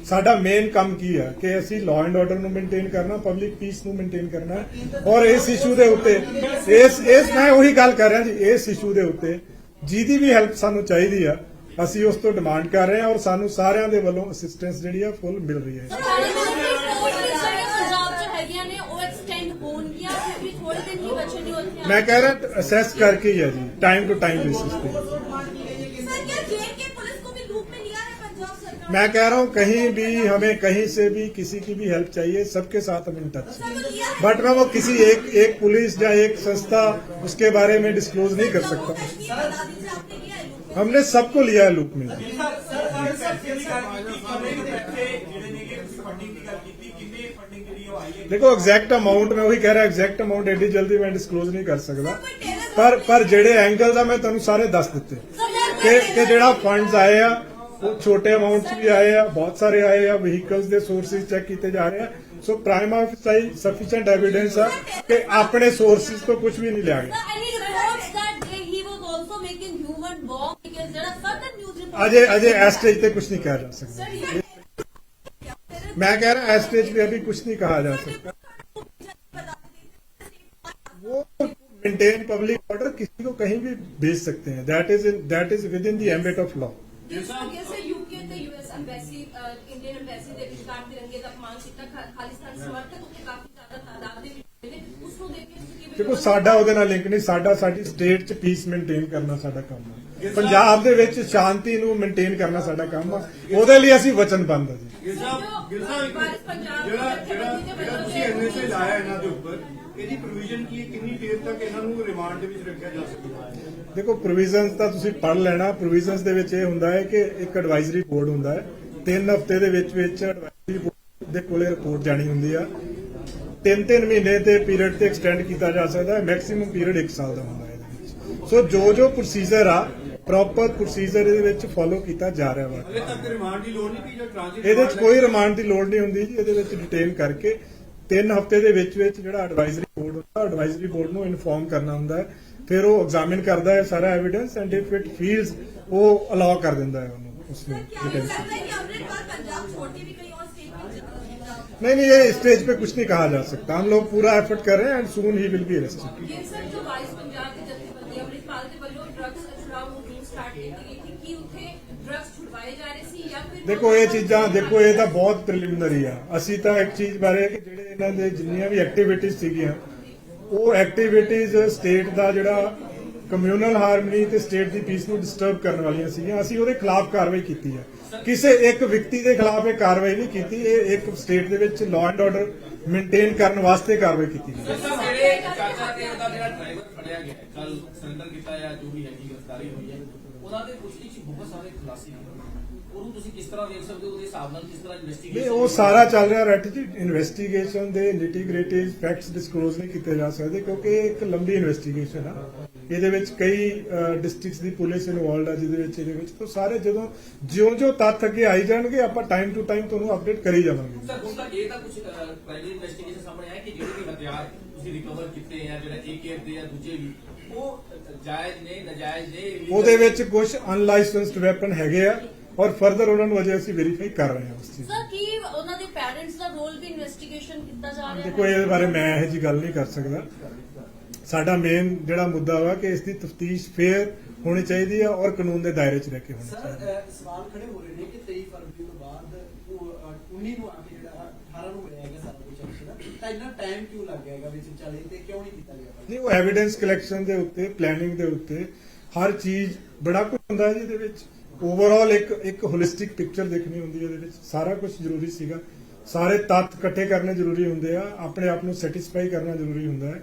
ਸਾਡਾ ਮੇਨ ਕੰਮ ਕੀ ਆ ਕਿ ਅਸੀਂ ਲਾਅ ਐਂਡ ਆਰਡਰ ਨੂੰ ਮੇਨਟੇਨ ਕਰਨਾ, ਪਬਲਿਕ ਪੀਸ ਨੂੰ ਮੇਨਟੇਨ ਕਰਨਾ। ਔਰ ਇਸ ਇਸ਼ੂ ਦੇ ਉੱਤੇ ਇਸ ਮੈਂ ਉਹੀ ਗੱਲ ਕਰ ਰਿਹਾ ਜੀ, ਇਸ ਇਸ਼ੂ ਦੇ ਉੱਤੇ ਜਿਹਦੀ ਵੀ ਹੈਲਪ ਸਾਨੂੰ ਚਾਹੀਦੀ ਆ ਅਸੀਂ ਉਸ ਤੋਂ ਡਿਮਾਂਡ ਕਰ ਰਹੇ ਹਾਂ, ਔਰ ਸਾਨੂੰ ਸਾਰਿਆਂ ਦੇ ਵੱਲੋਂ ਅਸਿਸਟੈਂਸ ਜਿਹੜੀ ਆ ਫੁੱਲ ਮਿਲ ਰਹੀ ਹੈ। मैं कह रहा असेस करके ही है जी, टाइम टू टाइम बेसिस पे। मैं कह रहा हूँ कहीं भी हमें कहीं से भी किसी की भी हेल्प चाहिए, सबके साथ हम इन टच हैं। बट मैं वो किसी एक पुलिस या एक संस्था उसके बारे में डिस्क्लोज नहीं कर सकता। हमने सबको लिया है लूप में। देखो एग्जैक्ट अमाउंट मैं वही कह रहा एग्जैक्ट अमाउंट एडी जल्दी मैं डिस्क्लोज नहीं कर सकता, पर जेडे एंगल ਦਾ मैं ਤੁਹਾਨੂੰ ਸਾਰੇ ਦੱਸ ਦਿੱਤੇ ਕਿ ਜਿਹੜਾ ਫੰਡਸ ਆਏ ਆ ਉਹ ਛੋਟੇ ਅਮਾਉਂਟ 'ਚ ਵੀ ਆਏ ਆ, ਬਹੁਤ ਸਾਰੇ ਆਏ ਆ, ਵਹੀਕਲਸ ਦੇ ਸੋਰਸਿਸ ਚੈੱਕ ਕੀਤੇ ਜਾ ਰਹੇ ਆ। ਸੋ ਪ੍ਰਾਈਮ ਆਫਿਸਾਈ ਸਫੀਸ਼ੀਐਂਟ ਐਵੀਡੈਂਸ ਆ ਕਿ ਆਪਣੇ ਸੋਰਸਿਸ ਤੋਂ ਕੁਝ ਵੀ ਨਹੀਂ ਲਿਆ ਗਿਆ। Any reports that he was also making human bomb because there are certain news reports. Ajay इस स्टेज पे कुछ नहीं कहा जा सकता। मैं कह रहा इस स्टेज पे अभी कुछ नहीं कहा जा सकता। वो मेंटेन पब्लिक ऑर्डर किसी को कहीं भी भेज सकते हैं। That is with in the ambit of law. जैसे यूके ਤੇ यूएस ਐਮਬੈਸੀ ਇੰਡੀਅਨ ਐਮਬੈਸੀ ਦੇ ਵਿਚਕਾਰ ਤਿਰੰਗੇ ਦਾ ਅਪਮਾਨ ਕੀਤਾ, ਖਾਲਿਸਤਾਨ ਸਮਰਥਕ ਉੱਤੇ ਕਾਫੀ ਜ਼ਿਆਦਾ ਤਾਦਾਦ ਦੇ ਵਿੱਚ ਨੇ, ਉਸ ਨੂੰ ਦੇਖ ਕੇ ਤੁਸੀਂ ਕਿਵੇਂ ਦੇਖੋ ਸਾਡਾ ਉਹਦੇ ਨਾਲ ਲਿੰਕ ਨਹੀਂ। ਸਾਡੀ ਸਟੇਟ 'ਚ ਪੀਸ ਮੇਨਟੇਨ ਕਰਨਾ ਸਾਡਾ ਕੰਮ ਹੈ। ਪੰਜਾਬ ਦੇ ਵਿੱਚ ਸ਼ਾਂਤੀ ਨੂੰ ਮੇਨਟੇਨ ਕਰਨਾ ਸਾਡਾ ਕੰਮ ਆ। ਉਹਦੇ ਲਈ ਅਸੀਂ ਵਚਨਬੱਧ ਹਾਂ ਜੀ। ਗਿਲ ਸਾਹਿਬ ਜਿਹੜਾ ਤੁਸੀਂ ਐਨਐਸਏ ਲਾਇਆ ਇਹਨਾਂ ਦੇ ਉੱਪਰ, ਇਹਦੀ ਪ੍ਰੋਵੀਜ਼ਨ ਕੀ ਹੈ? ਕਿੰਨੀ ਦੇਰ ਤੱਕ ਇਹਨਾਂ ਨੂੰ ਰਿਮਾਂਡ ਦੇ ਵਿੱਚ ਰੱਖਿਆ ਜਾ ਸਕਦਾ ਹੈ? ਦੇਖੋ ਪ੍ਰੋਵੀਜ਼ਨਸ ਤਾਂ ਤੁਸੀਂ ਪੜ੍ਹ ਲੈਣਾ। ਪ੍ਰੋਵੀਜ਼ਨਸ ਦੇ ਵਿੱਚ ਇਹ ਹੁੰਦਾ ਹੈ ਕਿ ਇੱਕ ਐਡਵਾਈਜ਼ਰੀ ਬੋਰਡ ਹੁੰਦਾ ਹੈ। 3 ਹਫ਼ਤੇ ਦੇ ਵਿੱਚ ਐਡਵਾਈਜ਼ਰੀ ਬੋਰਡ ਦੇ ਕੋਲੇ ਰਿਪੋਰਟ ਜਾਣੀ ਹੁੰਦੀ ਆ। 3 ਮਹੀਨੇ ਦੇ ਪੀਰੀਅਡ ਤੇ ਐਕਸਟੈਂਡ ਕੀਤਾ ਜਾ ਸਕਦਾ ਹੈ। ਮੈਕਸਿਮਮ ਪੀਰੀਅਡ 1 ਸਾਲ ਦਾ ਹੁੰਦਾ ਹੈ ਇਹਦੇ ਵਿੱਚ। ਸੋ ਜੋ ਪ੍ਰੋਸੀਜਰ ਆ ਪ੍ਰੋਪਰ ਪ੍ਰੋਸੀਜਰ ਇਹਦੇ ਵਿੱਚ ਫੋਲੋ ਕੀਤਾ ਜਾ ਰਿਹਾ ਵਾ। ਹਲੇ ਤੱਕ ਰਿਮਾਂਡ ਦੀ ਲੋੜ ਨਹੀਂ ਪਈ ਜਾਂ ਟ੍ਰਾਂਜ਼ਿਟ? ਇਹਦੇ ਵਿੱਚ ਕੋਈ ਰਿਮਾਂਡ ਦੀ ਲੋੜ ਨਹੀਂ ਹੁੰਦੀ ਜੀ। ਇਹਦੇ ਵਿੱਚ ਡਿਟੇਨ ਕਰਕੇ 3 ਹਫ਼ਤੇ ਦੇ ਵਿੱਚ ਜਿਹੜਾ ਐਡਵਾਈਜ਼ਰੀ ਬੋਰਡ ਹੁੰਦਾ, ਐਡਵਾਈਜ਼ਰੀ ਬੋਰਡ ਨੂੰ ਇਨਫੋਰਮ ਕਰਨਾ ਹੁੰਦਾ ਹੈ। ਫਿਰ ਉਹ ਐਗਜ਼ਾਮਿਨ ਕਰਦਾ ਹੈ ਸਾਰਾ evidence and if it feels ਉਹ ਅਲਾਉ ਕਰ ਦਿੰਦਾ ਹੈ ਉਹਨੂੰ ਉਸਨੂੰ डिटेंशन। नहीं ये स्टेज पे कुछ नहीं कहा जा सकता। हम लोग पूरा एफर्ट कर रहे हैं and soon he will be arrested. ये सर जो वाइस पंजाब के जत्थेबंदी अमृतपाल ਦੇ ਵੱਲੋਂ ਡਰੱਗਸ ਛੁਡਾਉਣ ਮੁਹਿੰਮ ਸਟਾਰਟ ਕੀਤੀ ਗਈ ਸੀ ਕਿ ਉੱਥੇ ਡਰੱਗਸ ਛੁਡਵਾਏ ਜਾ ਰਹੇ ਸੀ ਜਾਂ ਫਿਰ ਦੇਖੋ ਇਹ ਚੀਜ਼ਾਂ ਇਹ ਤਾਂ ਬਹੁਤ ਪ੍ਰੀਲਿਮਿਨਰੀ ਆ। ਅਸੀਂ ਤਾਂ ਇੱਕ ਚੀਜ਼ ਬਾਰੇ ਕਿ ਜਿਹੜੇ ਇਹਨਾਂ ਦੇ ਜਿੰਨੀਆਂ ਵੀ ਐਕਟੀਵਿਟੀਜ਼ ਸੀਗੀਆਂ ਉਹ ਐਕਟੀਵਿਟੀਜ਼ ਸਟੇਟ ਦਾ ਜਿਹੜਾ ਕਮਿਊਨਲ ਹਾਰਮਨੀ ਤੇ ਸਟੇਟ ਦੀ ਪੀਸ ਨੂੰ ਡਿਸਟਰਬ ਕਰਨ ਵਾਲੀਆਂ ਸੀਗੀਆਂ। ਅਸੀਂ ਉਹਦੇ ਖਿਲਾਫ ਕਾਰਵਾਈ ਕੀਤੀ ਹੈ। ਕਿਸੇ ਇੱਕ ਵਿਅਕਤੀ ਦੇ ਖਿਲਾਫ ਇਹ ਕਾਰਵਾਈ ਨਹੀਂ ਕੀਤੀ। ਇਹ ਇੱਕ ਸਟੇਟ ਦੇ ਵਿੱਚ ਲਾਅ ਐਂਡ ਆਰਡਰ ਮੇਨਟੇਨ ਕਰਨ ਵਾਸਤੇ ਕਾਰਵਾਈ ਕੀਤੀ ਗਈ। ਮੇਰੇ ਚਾਚਾ ਤੇ ਉਹਦਾ ਜਿਹੜਾ ਡਰਾਈਵਰ ਫੜਿਆ ਗਿਆ ਕੱਲ ਸਰੈਂਡਰ ਕੀਤਾ ਜਾਂ ਜੋ ਵੀ ਹੈਗੀ ਗ੍ਰਿਫਤਾਰੀ ਹੋਈ ਹੈ, ਉਹਨਾਂ ਦੇ ਪੁੱਛਗਿੱਛ ਵਿੱਚ ਬਹੁਤ ਸਾਰੇ ਖੁਲਾਸੇ ਹਨ। ਉਹਨੂੰ ਤੁਸੀਂ ਕਿਸ ਤਰ੍ਹਾਂ ਦੇਖ ਸਕਦੇ ਹੋ? ਉਹਦੇ ਹਿਸਾਬ ਨਾਲ ਕਿਸ ਤਰ੍ਹਾਂ ਇਨਵੈਸਟੀਗੇਸ਼ਨ? ਨਹੀਂ ਉਹ ਸਾਰਾ ਚੱਲ ਰਿਹਾ ਰੈਟ ਜੀ। ਇਨਵੈਸਟੀਗੇਸ਼ਨ ਦੇ ਨਿਟੀ ਗ੍ਰਿਟੀ ਫੈਕਟਸ ਡਿਸਕਲੋਜ਼ ਨਹੀਂ ਕੀਤੇ ਜਾ ਸਕਦੇ ਕਿਉਂਕਿ ਇਹ ਇੱਕ ਲੰਬੀ ਇਨਵੈਸਟੀਗੇਸ਼ਨ ਆ। ਇਹਦੇ ਵਿੱਚ ਕਈ ਡਿਸਟ੍ਰਿਕਟਸ ਦੀ ਪੁਲਿਸ ਇਨਵੋਲਡ ਆ ਇਹਦੇ ਵਿੱਚ ਤਾਂ ਸਾਰੇ ਜਦੋਂ ਜਿਉਂ ਤੱਥ ਅੱਗੇ ਆਈ ਜਾਣਗੇ ਆਪਾਂ ਟਾਈਮ ਟੂ ਟਾਈਮ ਤੁਹਾਨੂੰ ਅਪਡੇਟ ਕਰੀ ਜਾਵਾਂਗੇ। ਸਰ ਹੁਣ ਤੱਕ ਇਹ ਤਾਂ ਕੁਝ ਪ੍ਰਾਈਮਰੀ ਇਨਵੈਸਟੀਗੇਸ਼ਨ ਸਾਹਮਣੇ ਆਇਆ ਕਿ ਜਿਹੜੇ ਵੀ ਹਥਿਆਰ ਤੁਸੀਂ ਰਿਕਵਰ ਕੀਤੇ ਆ ਜਿਹੜਾ AK ਦੇ ਜਾਂ ਦੂਜੇ ਵੀ ਉਹ ਜਾਇਜ਼ ਨੇ ਨਜਾਇਜ਼ ਨੇ? ਉਹਦੇ ਵਿੱਚ ਕੁਝ ਅਨਲਾਇਸੈਂਸਡ ਵੈਪਨ ਹੈਗੇ ਆ ਔਰ ਫਰਦਰ ਉਹਨਾਂ ਨੂੰ ਅਜੇ ਅਸੀਂ ਵੈਰੀਫਾਈ ਕਰ ਰਹੇ ਹਾਂ ਉਸ ਚੀਜ਼। ਸਰ ਕੀ ਉਹਨਾਂ ਦੇ ਪੈਰੈਂਟਸ ਦਾ ਰੋਲ ਵੀ ਇਨਵੈਸਟੀਗੇਸ਼ਨ ਕੀਤਾ ਜਾ ਰਿਹਾ ਹੈ? ਦੇਖੋ ਇਹਦੇ ਬਾਰੇ ਮੈਂ ਇਹੋ ਜੀ ਗੱਲ ਨਹੀਂ ਕਰ ਸਕਦਾ। ਸਾਡਾ ਮੇਨ ਜਿਹੜਾ ਮੁੱਦਾ ਵਾ ਕਿ ਇਸ ਦੀ ਤਫਤੀਸ਼ ਫੇਅਰ ਹੋਣੀ ਚਾਹੀਦੀ ਹੈ ਔਰ ਕਾਨੂੰਨ ਦੇ ਦਾਇਰੇ 'ਚ ਰਹਿ ਕੇ ਹੋਣੀ ਚਾਹੀਦੀ ਹੈ। ਸਰ ਸਵਾਲ ਖੜੇ ਹੋ ਰਹੇ ਨੇ ਕਿ 23 ਫਰਵਰੀ ਤੋਂ ਬਾਅਦ 19 ਨੂੰ ਆ ਕੇ ਜਿਹੜਾ 18 ਨੂੰ ਮਿਲਿਆ ਹੈਗਾ ਸਾਰਾ ਕੁਝ ਐਕਸ਼ਨ ਤਾਂ ਇੰਨਾ ਟਾਈਮ ਕਿਉਂ ਲੱਗ ਗਿਆ ਹੈਗਾ ਵਿੱਚ ਵਿਚਾਲੇ ਤੇ ਕਿਉਂ ਨਹੀਂ ਕੀਤਾ ਗਿਆ? ਨਹੀਂ ਉਹ ਐਵੀਡੈਂਸ ਕਲੈਕਸ਼ਨ ਦੇ ਉੱਤੇ ਪਲੈਨਿੰਗ ਦੇ ਉੱਤੇ ਹਰ ਚੀਜ਼ ਬੜਾ ਕੁਝ ਹੁੰਦਾ ਹੈ ਜਿਹਦੇ ਵਿੱਚ ਓਵਰਆਲ ਇੱਕ ਹੋਲਿਸਟਿਕ ਪਿਕਚਰ ਦੇਖਣੀ ਹੁੰਦੀ ਹੈ। ਇਹਦੇ ਵਿੱਚ ਸਾਰਾ ਕੁਝ ਜ਼ਰੂਰੀ ਸੀਗਾ। ਸਾਰੇ ਤੱਥ ਇਕੱਠੇ ਕਰਨੇ ਜ਼ਰੂਰੀ ਹੁੰਦੇ ਆ। ਆਪਣੇ ਆਪ ਨੂੰ ਸੈਟੀਸਫਾਈ ਕਰਨਾ ਜ਼ਰੂਰੀ ਹੁੰਦਾ ਹੈ।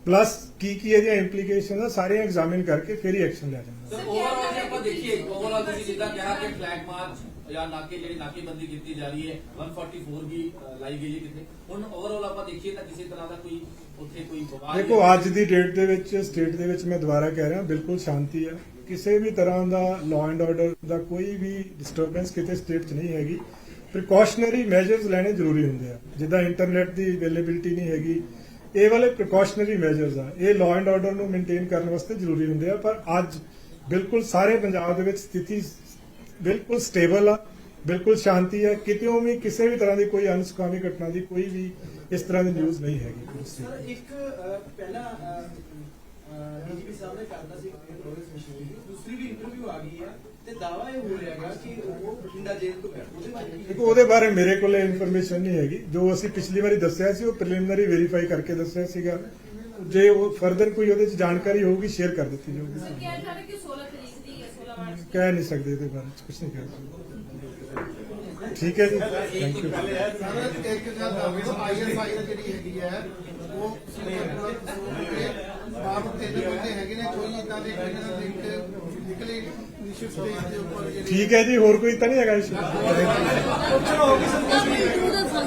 ਪਲੱਸ ਕੀ ਇਹਦੀਆਂ ਇੰਪਲੀਕੇਸ਼ਨ ਆ ਸਾਰੀਆਂ ਐਗਜ਼ਾਮਿਨ ਕਰਕੇ ਫਿਰ ਹੀ ਐਕਸ਼ਨ ਲਿਆ ਜਾਂਦਾ। ਸਰ ਓਵਰਆਲ ਜੇ ਆਪਾਂ ਦੇਖੀਏ ਓਵਰਆਲ ਤੁਸੀਂ ਜਿੱਦਾਂ ਕਿਹਾ ਕਿ ਫਲੈਗ ਮਾਰਚ ਜਾਂ ਨਾਕੇਬੰਦੀ ਕੀਤੀ ਜਾ ਰਹੀ ਹੈ 144 ਵੀ ਲਾਈ ਗਈ ਹੈ ਕਿਤੇ। ਹੁਣ ਓਵਰਆਲ ਆਪਾਂ ਦੇਖੀਏ ਤਾਂ ਕਿਸੇ ਤਰ੍ਹਾਂ ਦਾ ਕੋਈ ਉੱਥੇ ਕੋਈ ਵਿਵਾਦ ਦੇਖੋ ਅੱਜ ਦੀ ਡੇਟ ਦੇ ਵਿੱਚ ਸਟੇਟ ਦੇ ਵਿੱਚ ਮੈਂ ਦੁਬਾਰਾ ਕਹਿ ਰਿਹਾ ਬਿਲਕੁਲ ਸ਼ਾਂਤੀ ਹੈ। ਕਿਸੇ ਵੀ ਤਰ੍ਹਾਂ ਦਾ ਲਾਅ ਐਂਡ ਆਰਡਰ ਦਾ ਕੋਈ ਵੀ ਡਿਸਟਰਬੈਂਸ ਕਿਤੇ ਸਟੇਟ 'ਚ ਨਹੀਂ ਹੈਗੀ। ਪ੍ਰੀਕਾਸ਼ਨਰੀ ਮੈਜਰਸ ਲੈਣੇ ਜ਼ਰੂਰੀ ਹੁੰਦੇ ਆ। ਜਿੱਦਾਂ ਇੰਟਰਨੈਟ ਦੀ ਅਵੇਲੇਬਿਲਿਟੀ ਨਹੀਂ ਹੈਗੀ, ਇਹ ਵਾਲੇ ਪ੍ਰੀਕਾਸ਼ਨਰੀ ਮੈਜਰਸ ਆ ਇਹ ਲਾਅ ਐਂਡ ਆਰਡਰ ਨੂੰ ਮੇਨਟੇਨ ਕਰਨ ਵਾਸਤੇ ਜ਼ਰੂਰੀ ਹੁੰਦੇ ਆ। ਪਰ ਅੱਜ ਬਿਲਕੁਲ ਸਾਰੇ ਪੰਜਾਬ ਦੇ ਵਿੱਚ ਸਥਿਤੀ ਬਿਲਕੁਲ ਸਟੇਬਲ ਆ, ਬਿਲਕੁਲ ਸ਼ਾਂਤੀ ਹੈ। ਕਿਤੇੋਂ ਵੀ ਕਿਸੇ ਵੀ ਤਰ੍ਹਾਂ ਦੀ ਕੋਈ ਅਨਸੁਖਾਵੀ ਘਟਨਾ ਦੀ ਕੋਈ ਵੀ ਇਸ ਤਰ੍ਹਾਂ ਦੀ ਨਿਊਜ਼ ਨਹੀਂ ਹੈਗੀ। ਸਰ ਇੱਕ ਪਹਿਲਾਂ ਡੀਜੀਪੀ ਸਾਹਿਬ ਨੇ ਕਰਦਾ ਸੀ ਦੂਸਰੀ ਵੀ ਇੰਟਰਵਿਊ ਆ ਗਈ ਹੈ ਤੇ ਦਾਵਾ ਇਹ ਹੋ ਰਿਹਾਗਾ ਕਿ ਉਹ ਬਠਿੰਡਾ ਜੇਲ੍ਹ ਤੋਂ ਹੈ। ਉਹਦੇ ਬਾਰੇ ਦੇਖੋ ਉਹਦੇ ਬਾਰੇ ਮੇਰੇ ਕੋਲ ਇਨਫੋਰਮੇਸ਼ਨ ਨਹੀਂ ਹੈਗੀ। ਜੋ ਅਸੀਂ ਪਿਛਲੀ ਵਾਰੀ ਦੱਸਿਆ ਸੀ ਉਹ ਪ੍ਰੀਲਿਮਿਨਰੀ ਵੈਰੀਫਾਈ ਕਰਕੇ ਦੱਸਿਆ ਸੀਗਾ। ਜੇ ਉਹ ਫਰਦਰ ਕੋਈ ਉਹਦੇ 'ਚ ਜਾਣਕਾਰੀ ਹੋਊਗੀ ਸ਼ੇਅਰ ਕਰ ਦਿੱਤੀ ਜਾਊਗੀ। ਸਰ ਕਿਹਾ ਜਾ ਰਿਹਾ ਕਿ 16 ਤਰੀਕ ਦੀ ਹੈ 16 ਮਾਰਚ ਦੀ। ਕਹਿ ਨਹੀਂ ਸਕਦੇ ਇਹਦੇ ਬਾਰੇ 'ਚ ਕੁਝ ਨਹੀਂ ਕਹਿ ਸਕਦੇ। ਠੀਕ ਹੈ ਜੀ ਥੈਂਕ ਯੂ। ਸਰ ਇੱਕ ਗੱਲ ਦੱਸੋ ISI ਜਿਹੜੀ ਹੈਗੀ ਹੈ ਉਹ ਬਾਹਰ 3 ਬੰਦੇ ਹੈਗੇ ਨੇ ਕੋਈ ਇਦਾਂ ਦੇ ਨਿਕਲੇ ਨਿਸ਼ਚਿਤ ਸਟੇਜ ਦੇ ਉੱਪਰ ਠੀਕ ਹੈ ਜੀ ਹੋਰ ਕੋਈ ਤਾਂ ਨਹੀਂ ਹੈਗਾ issue? Come into the sun,